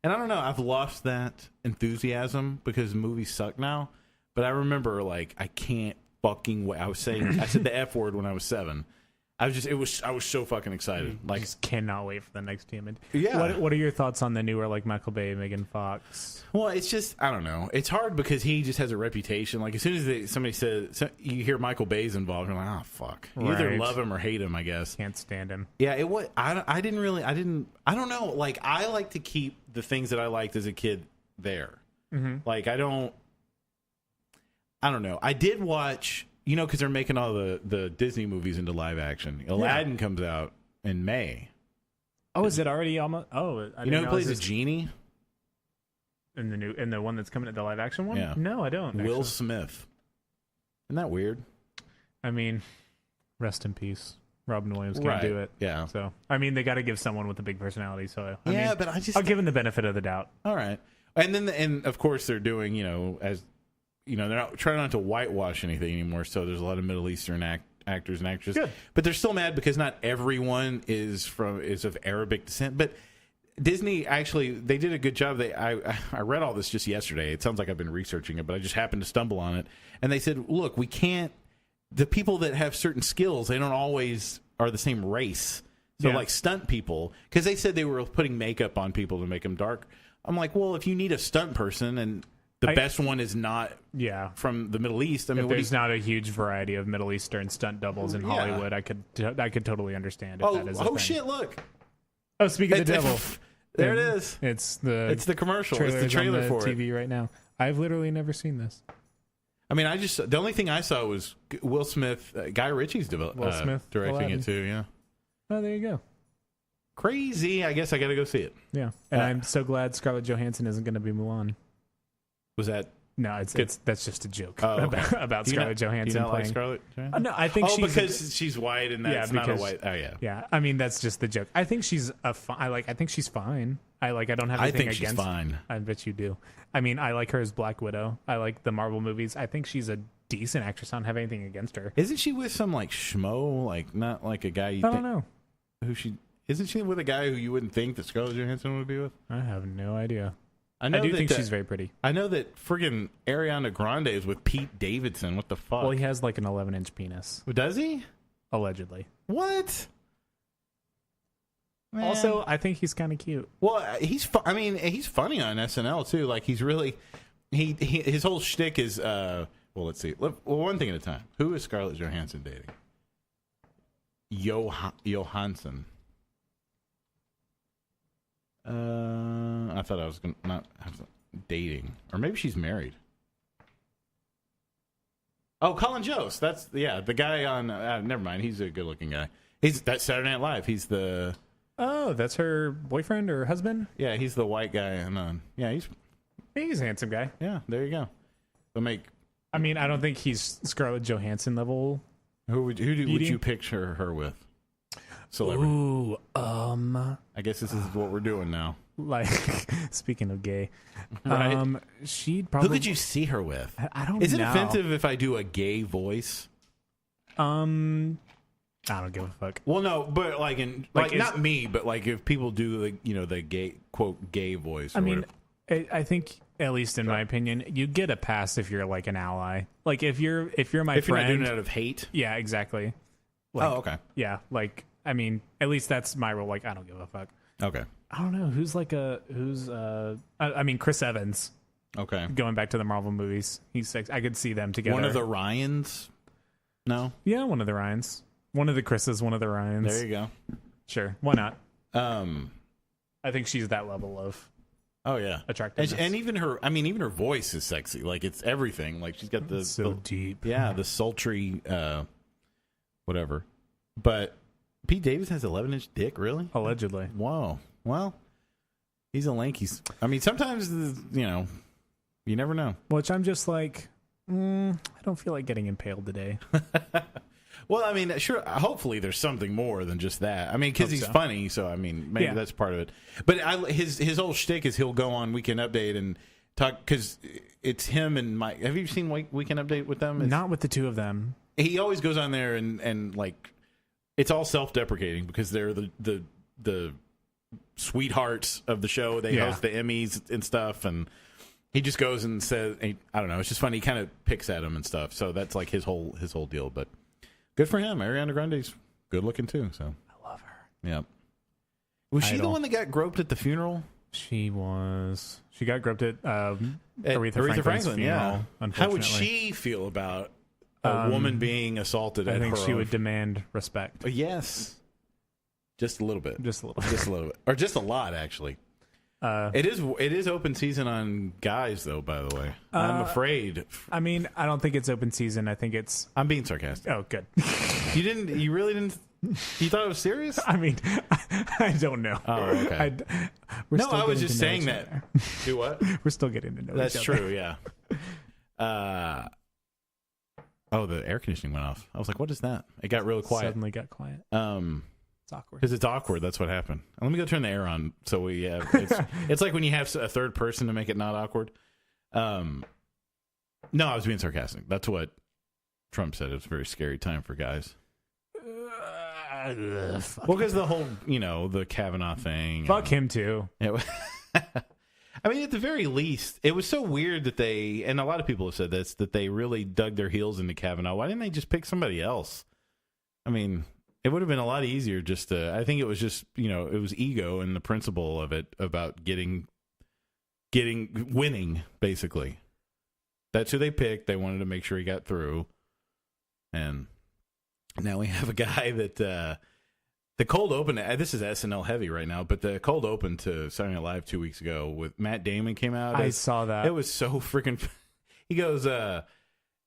and I don't know, I've lost that enthusiasm because movies suck now. But I remember like I can't fucking wait. I said the F word when I was 7. I was so fucking excited. Like, just cannot wait for the next team. Yeah. What are your thoughts on the newer like Michael Bay, Megan Fox? Well, it's just I don't know. It's hard because he just has a reputation. Like as soon as somebody says you hear Michael Bay's involved, you're like, oh fuck. You either love him or hate him, I guess. Can't stand him. Yeah, it was. I don't know. Like I like to keep the things that I liked as a kid there. Mm-hmm. Like I don't know. I did watch. You know, because they're making all the Disney movies into live action. Aladdin comes out in May. Oh, is it already almost? Oh, you know who plays a genie in the one that's coming at the live action one? Yeah. No, I don't. Will Smith. Isn't that weird? I mean, rest in peace. Robin Williams can't do it. Yeah. So I mean, they got to give someone with a big personality. So but I'll give him the benefit of the doubt. All right, and of course they're doing they're not trying not to whitewash anything anymore, so there's a lot of Middle Eastern actors and actresses. Good. But they're still mad because not everyone is of Arabic descent. But Disney actually, they did a good job. I read all this just yesterday. It sounds like I've been researching it, but I just happened to stumble on it. And they said, look, we can't, the people that have certain skills, they don't always are the same race. So like stunt people, because they said they were putting makeup on people to make them dark. I'm like, well, if you need a stunt person and the best one is not from the Middle East. I mean, if there's not a huge variety of Middle Eastern stunt doubles in Hollywood, I could totally understand if that is a thing. Shit, look. Oh, speaking of the devil. There it is. It's the commercial. It's the trailer for it. TV right now. I've literally never seen this. I mean, the only thing I saw was Will Smith. Guy Ritchie's directing Aladdin. it too, yeah. Oh, there you go. Crazy. I guess I got to go see it. Yeah. And I'm so glad Scarlett Johansson isn't going to be Mulan. Was that? No, that's just a joke about Scarlett Johansson. Do you not playing. Like Scarlett Johansson? No, I think because she's white and that's not a white. Oh yeah, yeah. I mean, that's just the joke. I think she's I think she's fine. I don't have anything against. She's fine. I bet you do. I mean, I like her as Black Widow. I like the Marvel movies. I think she's a decent actress. I don't have anything against her. Isn't she with some like schmo? Like not like a guy. I don't know who she. Isn't she with a guy who you wouldn't think that Scarlett Johansson would be with? I have no idea. I do think she's very pretty. I know that friggin' Ariana Grande is with Pete Davidson. What the fuck? Well, he has like an 11-inch penis. Does he? Allegedly. What? Man. Also, I think he's kind of cute. Well, he's funny on SNL too. Like he's really his whole shtick is well, let's see. Well, one thing at a time. Who is Scarlett Johansson dating? Johansson. I thought I was gonna not have dating, or maybe she's married. Oh, Colin Jost. That's the guy on. Never mind. He's a good-looking guy. He's that Saturday Night Live. He's the. Oh, that's her boyfriend or husband. Yeah, he's the white guy. And yeah, he's a handsome guy. Yeah, there you go. I mean, I don't think he's Scarlett Johansson level. Who would you picture her with? Celebrity. Ooh, I guess this is what we're doing now. Like, speaking of gay, right? She'd probably. Who could you see her with? I don't know. Is it offensive if I do a gay voice? I don't give a fuck. Well, no, but not me, but like if people do the gay quote gay voice. Or whatever. I think at least in my opinion, you get a pass if you're like an ally. Like if you're my friend, if you're not doing it out of hate. Yeah, exactly. Like, okay. Yeah, like I mean, at least that's my role. Like I don't give a fuck. Okay. I don't know I mean, Chris Evans. Okay. Going back to the Marvel movies, he's six. I could see them together. One of the Ryans. No. Yeah, one of the Ryans. One of the Chris's. One of the Ryans. There you go. Sure. Why not? I think she's that level of. Oh yeah, attractiveness. And even her voice is sexy. Like it's everything. Like she's got the deep. Yeah, the sultry, whatever. But Pete Davidson has 11-inch dick, really? Allegedly. Whoa. Well, he's a lanky. I mean, sometimes you never know. Which I'm just like, I don't feel like getting impaled today. Well, I mean, sure. Hopefully, there's something more than just that. I mean, because he's funny, so I mean, maybe that's part of it. But his whole shtick is he'll go on Weekend Update and talk because it's him and Mike. Have you seen Weekend Update with them? Not with the two of them. He always goes on there and like it's all self-deprecating because they're the sweethearts of the show. They host the Emmys and stuff, and he just goes and says, I don't know. It's just funny. He kind of picks at him and stuff. So that's like his whole deal. But good for him. Ariana Grande's good looking too. So I love her. Yeah. Was she the one that got groped at the funeral? She was. She got groped at Aretha Franklin. Funeral, yeah. How would she feel about a woman being assaulted? I think she would demand respect. Yes. Just a little bit. Just a little bit. Or just a lot, actually. It is open season on guys, though, by the way. I'm afraid. I mean, I don't think it's open season. I think it's... I'm being sarcastic. Oh, good. You really didn't... You thought it was serious? I mean, I don't know. Oh, okay. I was just saying that. Do what? We're still getting to know That's each other. true, yeah. The air conditioning went off. I was like, what is that? It got real quiet. Suddenly got quiet. It's awkward. Because it's awkward. That's what happened. Let me go turn the air on. So we have... It's like when you have a third person to make it not awkward. No, I was being sarcastic. That's what Trump said. It was a very scary time for guys. Well, because the whole, the Kavanaugh thing. Fuck him, too. I mean, at the very least, it was so weird that and a lot of people have said this, that they really dug their heels into Kavanaugh. Why didn't they just pick somebody else? I mean, it would have been a lot easier just to, I think it was just, it was ego and the principle of it about winning, basically. That's who they picked. They wanted to make sure he got through. And now we have a guy that the cold open. This is SNL heavy right now, but the cold open to Saturday Night Live 2 weeks ago with Matt Damon came out. I saw that. It was so freaking. He goes, they're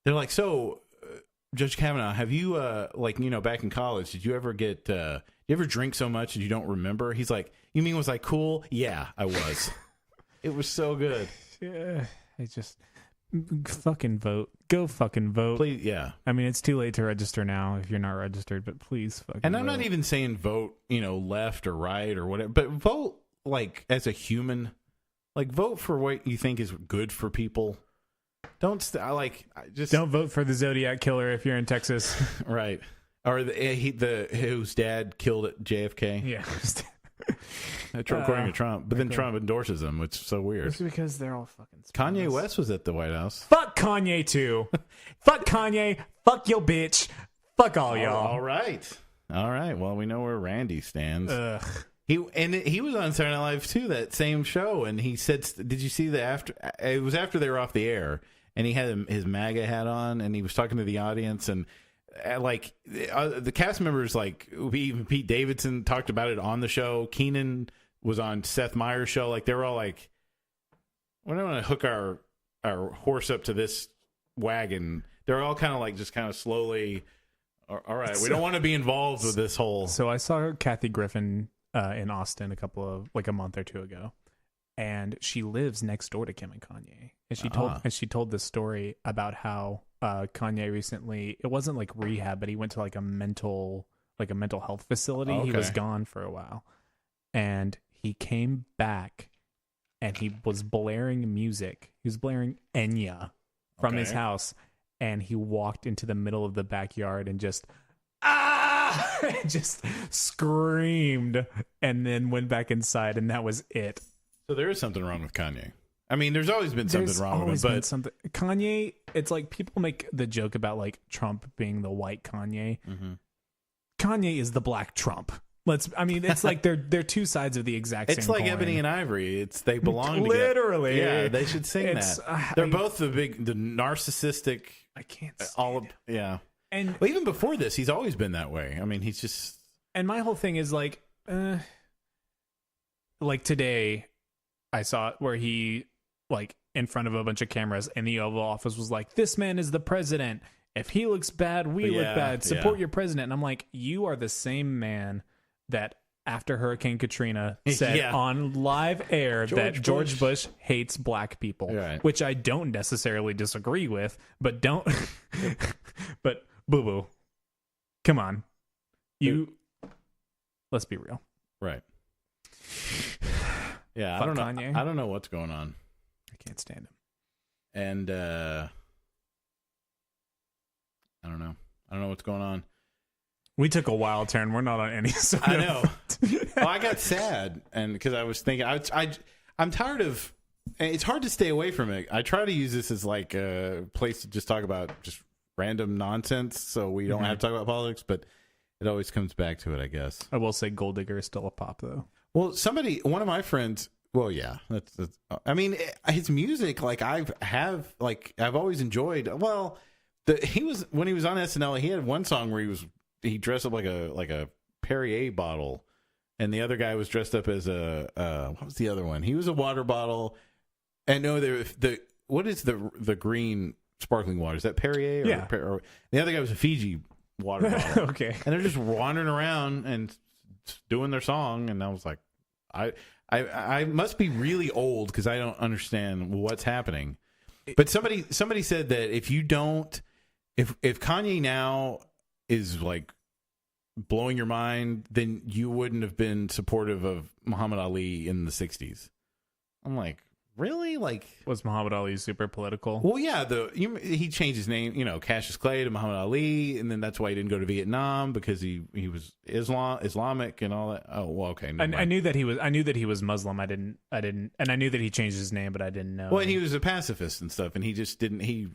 like, so Judge Kavanaugh, have you back in college, did you ever you ever drink so much that you don't remember? He's like, you mean was I cool? Yeah, I was. It was so good. Yeah, I just. Fucking vote. Go fucking vote. Please, yeah. I mean, it's too late to register now if you're not registered, but please fucking And I'm vote. not even saying vote, left or right or whatever, but vote like as a human. Like vote for what you think is good for people. Don't vote for the Zodiac killer if you're in Texas. Right. Or whose dad killed at JFK. Yeah. According to Trump, but then Trump endorses them, which is so weird. It's because they're all fucking Kanye West was at the White House. Fuck Kanye too. Fuck Kanye. Fuck your bitch. Fuck all y'all. All right. Well, we know where Randy stands. Ugh. He was on Saturday Night Live too, that same show, and he said, "Did you see the after?" It was after they were off the air, and he had his MAGA hat on, and he was talking to the audience, and the cast members, like even Pete Davidson talked about it on the show. Keenan was on Seth Meyers' show. Like they were all like, "We don't want to hook our horse up to this wagon." They're all kind of like just kind of slowly. All right, we don't want to be involved with this whole. So I saw Kathy Griffin in Austin a month or two ago, and she lives next door to Kim and Kanye, and she told this story about how Kanye recently, it wasn't like rehab, but he went to like a mental health facility. Okay. He was gone for a while, and he came back, and he was blaring music. He was blaring Enya from his house, and he walked into the middle of the backyard and just just screamed, and then went back inside, and that was it. So there is something wrong with Kanye. I mean, there's always been something wrong with him, but Kanye, it's like people make the joke about like Trump being the white Kanye. Mm-hmm. Kanye is the black Trump. It's like they're two sides of the exact same It's like coin. Ebony and Ivory. They belong together. Literally. Yeah, they should sing that. They're both the narcissistic. I can't yeah. And even before this, he's always been that way. I mean, he's just. And my whole thing is like today, I saw it where he like in front of a bunch of cameras in the Oval Office was like, "This man is the president. If he looks bad, we look bad. Support your president." And I'm like, you are the same man that after Hurricane Katrina said on live air that George Bush hates black people, which I don't necessarily disagree with, but but boo-boo, come on. Let's be real. Right. Yeah, Fuck Kanye. I don't know what's going on. I can't stand him. And I don't know. I don't know what's going on. We took a wild turn. We're not on any sort I know. Well, I got sad, and because I was thinking, I'm tired of. It's hard to stay away from it. I try to use this as like a place to just talk about just random nonsense, so we don't have to talk about politics. But it always comes back to it, I guess. I will say, Gold Digger is still a pop, though. Well, one of my friends. Well, yeah, that's. I mean, his music, like I've always enjoyed. Well, when he was on SNL, he had one song where he dressed up like a Perrier bottle, and the other guy was dressed up as a what was the other one? He was a water bottle, and no, what is the green sparkling water? Is that Perrier? Yeah. Or the other guy was a Fiji water bottle. Okay, and they're just wandering around and doing their song, and I was like, I must be really old because I don't understand what's happening. But somebody said that if Kanye now is like blowing your mind, then you wouldn't have been supportive of Muhammad Ali in the 60s. I'm like, really? Like, was Muhammad Ali super political? Well, yeah, he changed his name, Cassius Clay to Muhammad Ali, and then that's why he didn't go to Vietnam because he was Islamic and all that. Oh, well, okay. I knew that he was Muslim. I didn't, and I knew that he changed his name, but I didn't know. Well, and he was a pacifist and stuff, and he just didn't. He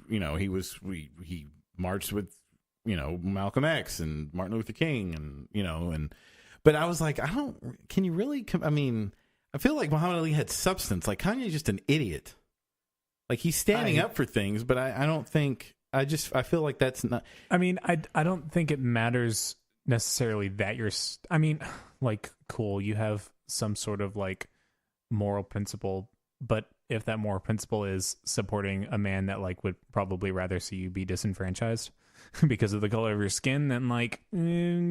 marched with Malcolm X and Martin Luther King, but I was like, can you really? I feel like Muhammad Ali had substance. Like Kanye's just an idiot. Like he's standing up for things, but I don't think. I feel like that's not. I don't think it matters necessarily that you're. Cool. You have some sort of like moral principle, but if that moral principle is supporting a man that like would probably rather see you be disenfranchised because of the color of your skin, then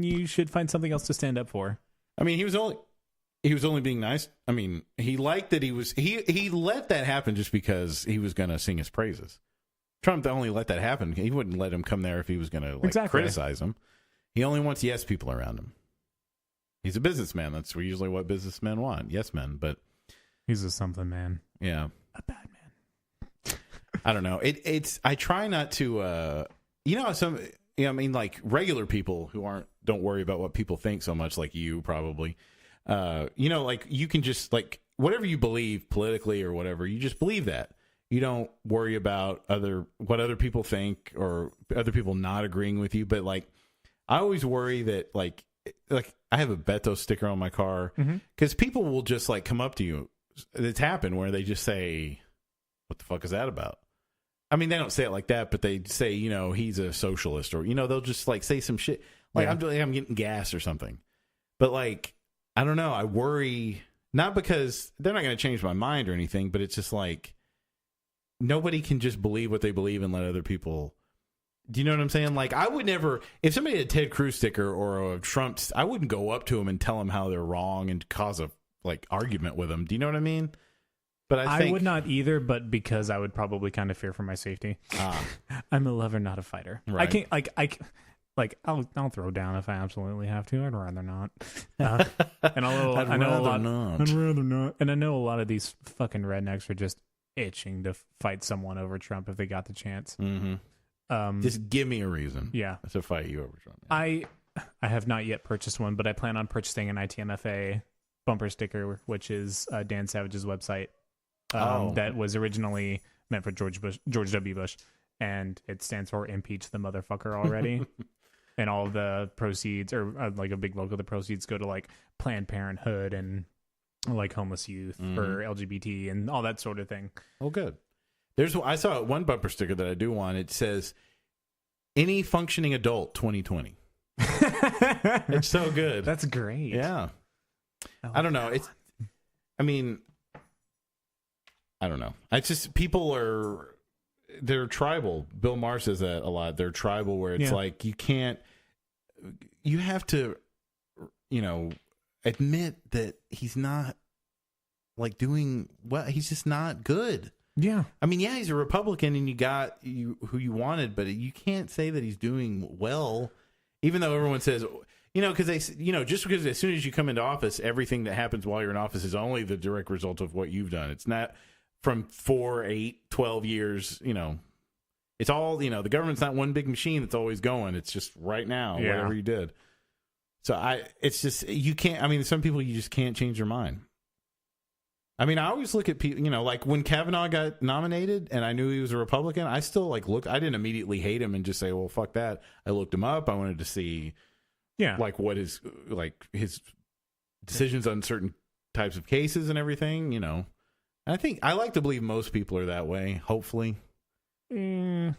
you should find something else to stand up for. I mean, he was only being nice. I mean, he liked that he let that happen just because he was going to sing his praises. Trump only let that happen. He wouldn't let him come there if he was going to criticize him. He only wants yes people around him. He's a businessman. That's usually what businessmen want. Yes men, but he's a something man. Yeah. A bad man. I don't know. I try not to like regular people who don't worry about what people think so much, like you probably. Like you can just like whatever you believe politically or whatever, you just believe that. You don't worry about what other people think or other people not agreeing with you. But like, I always worry that like I have a Beto sticker on my car because people will just like come up to you. It's happened where they just say, "What the fuck is that about?" I mean, they don't say it like that, but they say, he's a socialist, or they'll just like say some shit like I'm getting gas or something. But like, I don't know. I worry not because they're not going to change my mind or anything, but it's just like nobody can just believe what they believe and let other people. Do you know what I'm saying? Like, I would never, if somebody had a Ted Cruz sticker or a Trump, I wouldn't go up to them and tell them how they're wrong and cause a argument with them. Do you know what I mean? But I would not either, but because I would probably kind of fear for my safety. I'm a lover, not a fighter. Right. I'll throw down if I absolutely have to. I'd rather not. And I'd rather not. And I know a lot of these fucking rednecks are just itching to fight someone over Trump if they got the chance. Mm-hmm. Just give me a reason. Yeah, to fight you over Trump. Yeah. I have not yet purchased one, but I plan on purchasing an ITMFA bumper sticker, which is Dan Savage's website. That was originally meant for George W. Bush, and it stands for impeach the motherfucker already. And all of the proceeds, or like a big logo of the proceeds, go to like Planned Parenthood and like homeless youth for LGBT and all that sort of thing. Oh, good. I saw one bumper sticker that I do want. It says, "Any functioning adult 2020." It's so good. That's great. Yeah. I don't know. I don't know. It's just they're tribal. Bill Maher says that a lot. They're tribal where it's like you have to, admit that he's not like doing well. He's just not good. Yeah. I mean, he's a Republican and you got who you wanted, but you can't say that he's doing well, even though everyone says, because just because as soon as you come into office, everything that happens while you're in office is only the direct result of what you've done. It's not from 4, 8, 12 years, it's all, the government's not one big machine that's always going. It's just right now, whatever you did. So it's just, you can't, some people you just can't change their mind. I always look at people, like when Kavanaugh got nominated and I knew he was a Republican, I still I didn't immediately hate him and just say, well, fuck that. I looked him up. I wanted to see, what his decisions on certain types of cases and everything, And I think, I like to believe most people are that way, hopefully. Or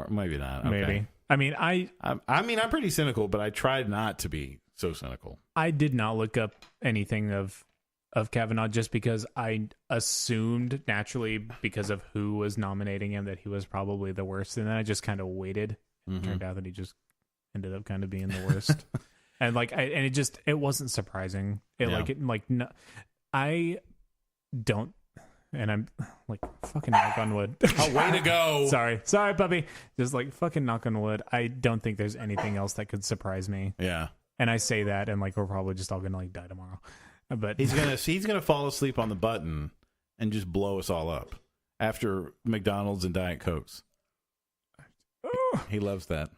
maybe not. Okay. Maybe. I'm pretty cynical, but I tried not to be so cynical. I did not look up anything of Kavanaugh just because I assumed naturally because of who was nominating him that he was probably the worst, and then I just kind of waited. It turned out that he just ended up kind of being the worst, and it wasn't surprising. I don't, and I'm like fucking knock on wood. Oh, way to go! sorry, puppy. Just fucking knock on wood. I don't think there's anything else that could surprise me. Yeah, and I say that, and we're probably just all gonna die tomorrow. But he's gonna fall asleep on the button and just blow us all up after McDonald's and Diet Cokes. He loves that.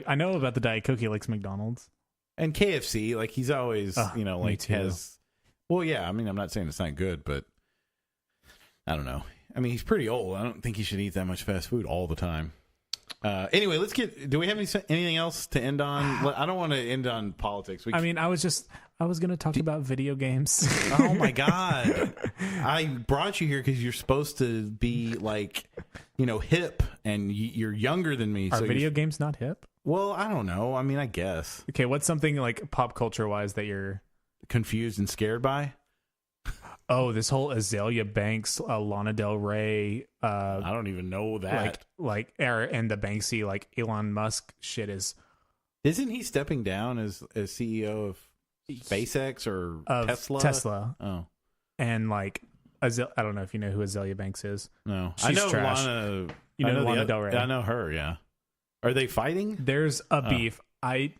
I know about the Diet Coke. He likes McDonald's and KFC. He's always has. Well, yeah. I'm not saying it's not good, but I don't know. He's pretty old. I don't think he should eat that much fast food all the time. Anyway, do we have anything else to end on? I don't want to end on politics. I was going to talk about video games. Oh my God. I brought you here because you're supposed to be hip and you're younger than me. Are video games not hip? Well, I don't know. I guess. Okay. What's something pop culture wise that you're confused and scared by? Oh, this whole Azalea Banks, Lana Del Rey. I don't even know that. And the Banksy, Elon Musk shit is. Isn't he stepping down as CEO of SpaceX or Tesla? Tesla. Oh. And I don't know if you know who Azalea Banks is. No. She's I know trash. Lana. You know Lana Del Rey. I know her, yeah. Are they fighting? There's a beef. I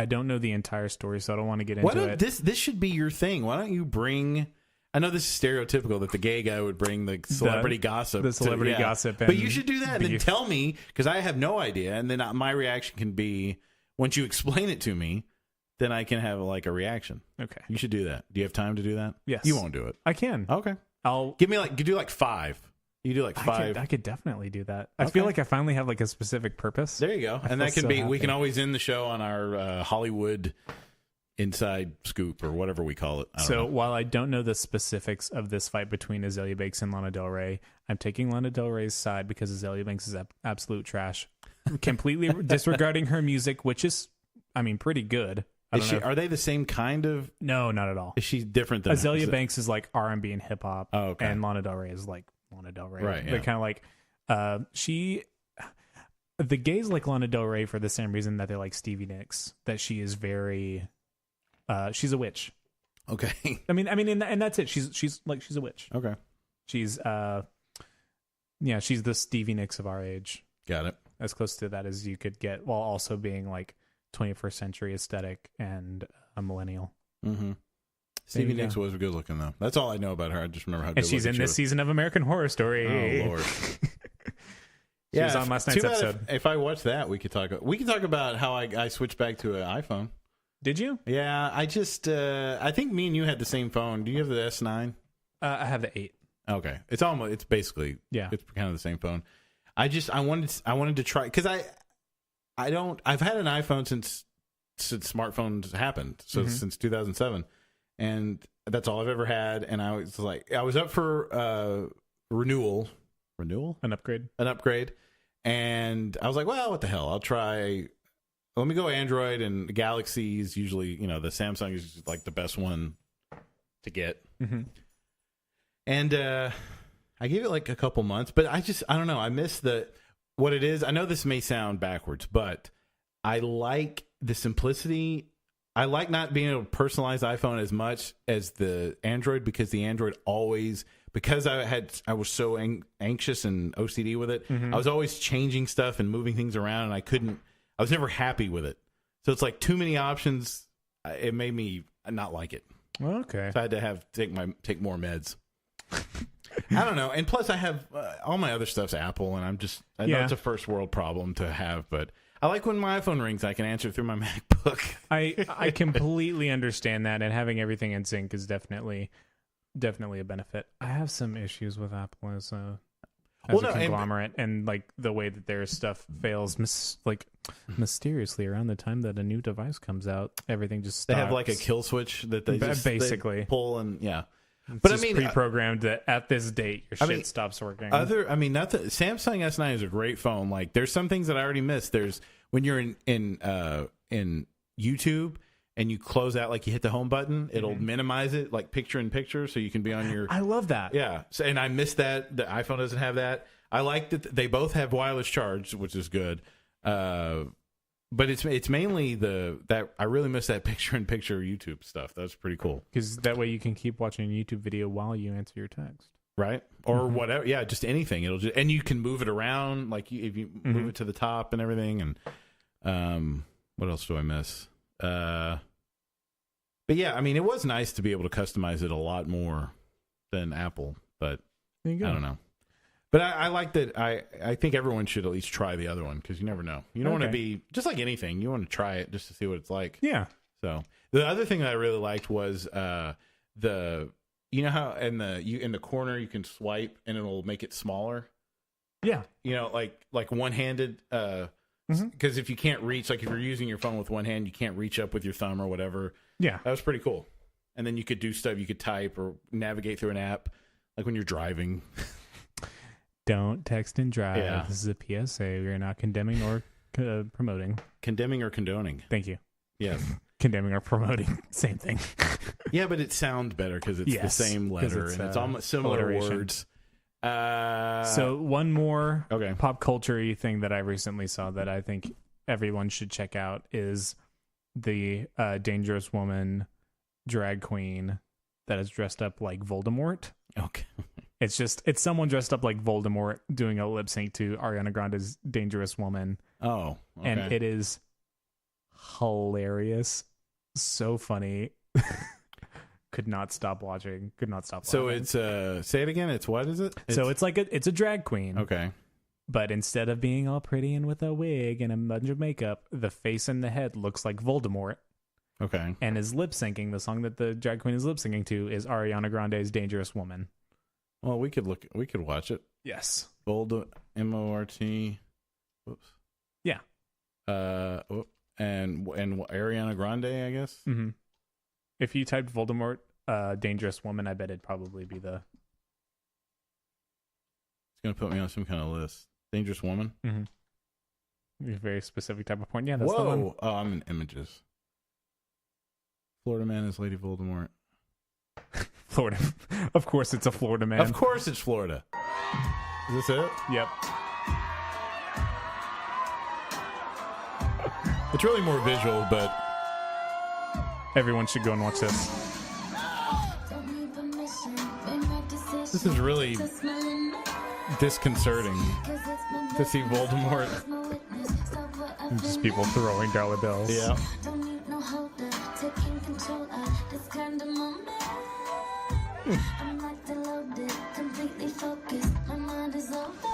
don't know the entire story, so I don't want to get into it. This should be your thing. Why don't you bring... I know this is stereotypical that the gay guy would bring the celebrity gossip. The celebrity gossip. But you should do that and then tell me, because I have no idea. And then my reaction can be, once you explain it to me, then I can have a reaction. Okay. You should do that. Do you have time to do that? Yes. You won't do it. I can. Okay. I'll give me you do 5. You do 5. I could definitely do that. I feel like I finally have a specific purpose. There you go. And that can be, we can always end the show on our Hollywood inside scoop or whatever we call it. While I don't know the specifics of this fight between Azalea Banks and Lana Del Rey, I'm taking Lana Del Rey's side because Azalea Banks is absolute trash. Completely disregarding her music, which is, pretty good. Are they the same kind of? No, not at all. Is she different than Azalea Banks is R&B and hip hop. Oh, okay. And Lana Del Rey is Lana Del Rey. Right. They're kind of the gays like Lana Del Rey for the same reason that they like Stevie Nicks. That she is very. She's a witch. Okay. And that's it. She's a witch. Okay. She's she's the Stevie Nicks of our age. Got it. As close to that as you could get, while also being 21st century aesthetic and a millennial. Mm-hmm. Stevie Nicks was good looking though. That's all I know about her. I just remember how good. And she's in this season of American Horror Story. Oh Lord. She was on last night's episode. If I watch that, we could talk about how I switched back to an iPhone. Did you? Yeah, I just I think me and you had the same phone. Do you have the S9? I have the 8. Okay. It's basically it's kind of the same phone. I wanted to try because I've had an iPhone since smartphones happened. So since 2007. And that's all I've ever had, and I was up for renewal, an upgrade, and I was like, well, what the hell? I'll try. Let me go Android, and Galaxy is usually, the Samsung is the best one to get. Mm-hmm. And I gave it a couple months, but I don't know. I miss what it is. I know this may sound backwards, but I like the simplicity. I like not being able to personalize iPhone as much as the Android, because the Android always, because I was so anxious and OCD with it, I was always changing stuff and moving things around, and I was never happy with it. So it's too many options. It made me not like it. Okay. So I had to take more meds. I don't know. And plus, I have all my other stuff's Apple, and I know it's a first world problem to have, but I like when my iPhone rings, I can answer through my MacBook. I completely understand that, and having everything in sync is definitely a benefit. I have some issues with Apple as a conglomerate, and like the way that their stuff fails mysteriously around the time that a new device comes out, everything just stops. They have like a kill switch that they basically pull, and it's but just I mean, pre-programmed that at this date your shit stops working. Samsung S9 is a great phone. Like, there's some things that I already missed. There's when you're in YouTube and you close out, like you hit the home button, it'll minimize it, like picture in picture, so you can be on your. I love that. Yeah, and I missed that. The iPhone doesn't have that. I like that they both have wireless charge, which is good. But it's mainly that I really miss that picture in picture YouTube stuff. That's pretty cool. Because that way you can keep watching a YouTube video while you answer your text. Right? Or whatever. Yeah, just anything. And you can move it around, like if you move it to the top and everything. And what else do I miss? But yeah, I mean, it was nice to be able to customize it a lot more than Apple. But there you go. I don't know. But I like that. I think everyone should at least try the other one, because you never know. You don't want to be just like anything. You want to try it just to see what it's like. Yeah. So the other thing that I really liked was the how in the corner you can swipe and it'll make it smaller. Yeah. Like one-handed. Because if you can't reach, like if you're using your phone with one hand, you can't reach up with your thumb or whatever. Yeah. That was pretty cool. And then you could do stuff. You could type or navigate through an app, like when you're driving. Don't text and drive. Yeah. This is a PSA. We are not condemning or promoting. Condemning or condoning. Thank you. Yes. Condemning or promoting. Same thing. Yeah, but it sounds better because it's the same letter and it's almost similar words. So one more Okay. pop culture-y thing that I recently saw that I think everyone should check out is the Dangerous Woman drag queen that is dressed up like Voldemort. Okay. It's someone dressed up like Voldemort doing a lip sync to Ariana Grande's Dangerous Woman. Oh, okay. And it is hilarious. So funny. Could not stop watching. So it's say it again. It's what is it? It's a drag queen. Okay. But instead of being all pretty and with a wig and a bunch of makeup, the face and the head looks like Voldemort. Okay. And is lip syncing. The song that the drag queen is lip syncing to is Ariana Grande's Dangerous Woman. Well, we could watch it. Yes. Bold Mort. Whoops. Yeah. And Ariana Grande, I guess. Mm-hmm. If you typed Voldemort, Dangerous Woman, I bet it'd probably be the. It's gonna put me on some kind of list. Dangerous Woman. Mm-hmm. A very specific type of porn. Yeah, that's Whoa. the one. Oh, I'm in images. Florida man is Lady Voldemort. Florida. Of course, it's a Florida man. Of course, it's Florida. Is this it? Yep. It's really more visual, but everyone should go and watch this. This is really disconcerting to see Voldemort. And just people throwing dollar bills. Yeah.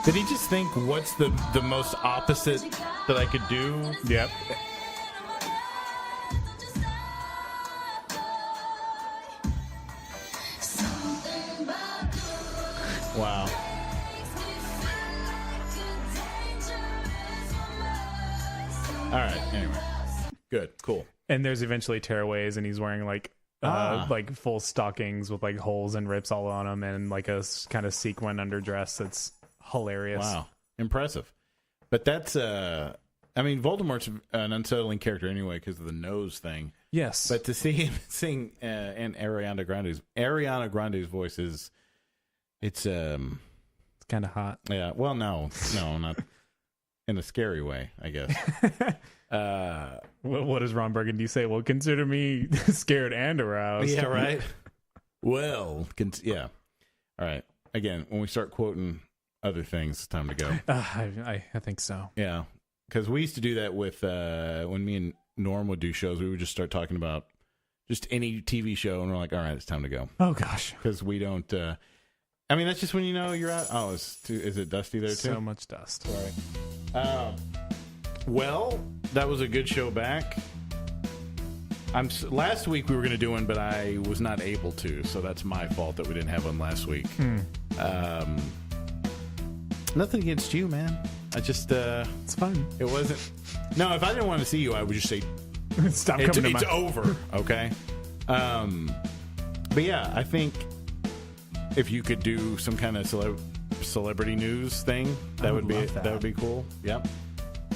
Did he just think, what's the most opposite that I could do? Yep. Wow. All right. Anyway, good, cool. And there's eventually tearaways, and he's wearing like full stockings with like holes and rips all on them, and like a kind of sequin underdress. That's hilarious. Wow, impressive. But that's I mean, Voldemort's an unsettling character anyway because of the nose thing. Yes. But to see him sing in Ariana Grande's voice is it's kind of hot. Yeah. Well, no, not in a scary way, I guess. What does Ron Burgundy say? Well, consider me scared and aroused. Yeah, right. Well, yeah. All right. Again, when we start quoting other things, it's time to go. I think so. Yeah, because we used to do that with when me and Norm would do shows. We would just start talking about just any TV show, and we're like, all right, it's time to go. Oh gosh, because we don't. I mean, that's just when you know you're out. Oh, is it dusty there too? So much dust. Sorry. Well, that was a good show back. Last week we were going to do one, but I was not able to, so that's my fault that we didn't have one last week. Nothing against you, man. I just it's fine. It wasn't. No, if I didn't want to see you, I would just say stop coming to it's over. Okay. But yeah, I think if you could do some kind of celebrity news thing, that would be cool. Yep.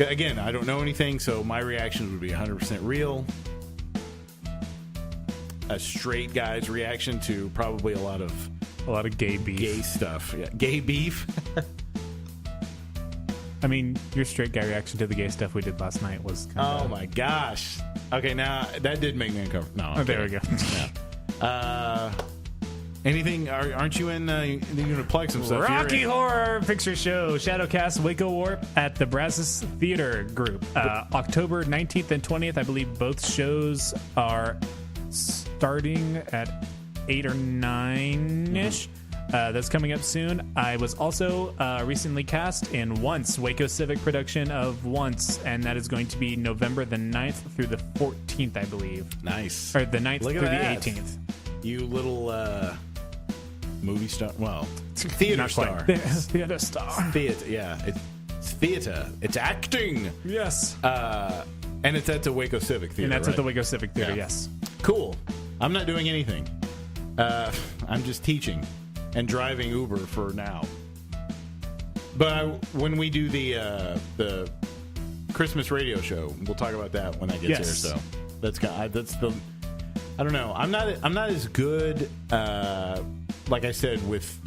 Again, I don't know anything, so my reactions would be 100% real. A straight guy's reaction to probably a lot of gay beef. Gay stuff. Yeah. Gay beef. I mean, your straight guy reaction to the gay stuff we did last night was kind of... Oh my gosh. Okay, now that did make me uncomfortable. No, there we go. Yeah. Anything? Aren't you in? You're gonna plug some stuff. Rocky Horror Picture Show, Shadowcast Waco Warp at the Brazos Theater Group, October 19th and 20th. I believe both shows are starting at 8 or 9-ish. That's coming up soon. I was also recently cast in Once, Waco Civic production of Once, and that is going to be November the 9th through the 14th, I believe. Nice. Or the 9th through the 18th. You little movie star. Well, theater star. Theater star. Theater, yeah. It's theater. It's acting. Yes. And it's at the Waco Civic Theater. And that's right? at the Waco Civic Theater, yes. Cool. I'm not doing anything. I'm just teaching and driving Uber for now. But when we do the Christmas radio show, we'll talk about that when that gets here. So that's the. I don't know. I'm not as good. Like I said, with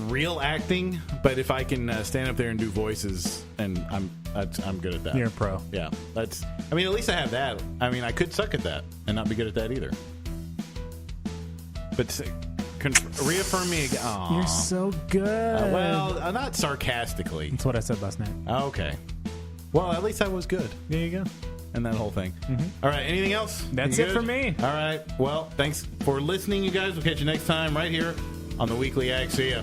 real acting, but if I can stand up there and do voices, and I'm good at that. You're a pro. Yeah, I mean, at least I have that. I mean, I could suck at that and not be good at that either. But reaffirm me again. Aww. You're so good. Well, not sarcastically. That's what I said last night. Okay. Well, at least I was good. There you go. And that whole thing. Mm-hmm. All right. Anything else? That's it for me. All right. Well, thanks for listening, you guys. We'll catch you next time right here on the Weekly Ag. See ya.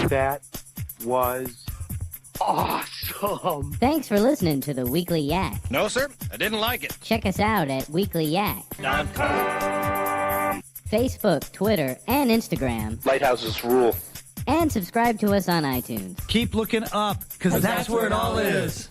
That was awesome. Thanks for listening to the Weekly Yak. No, sir. I didn't like it. Check us out at weeklyyak.com. Facebook, Twitter, and Instagram. Lighthouses rule. And subscribe to us on iTunes. Keep looking up, because that's where it all is.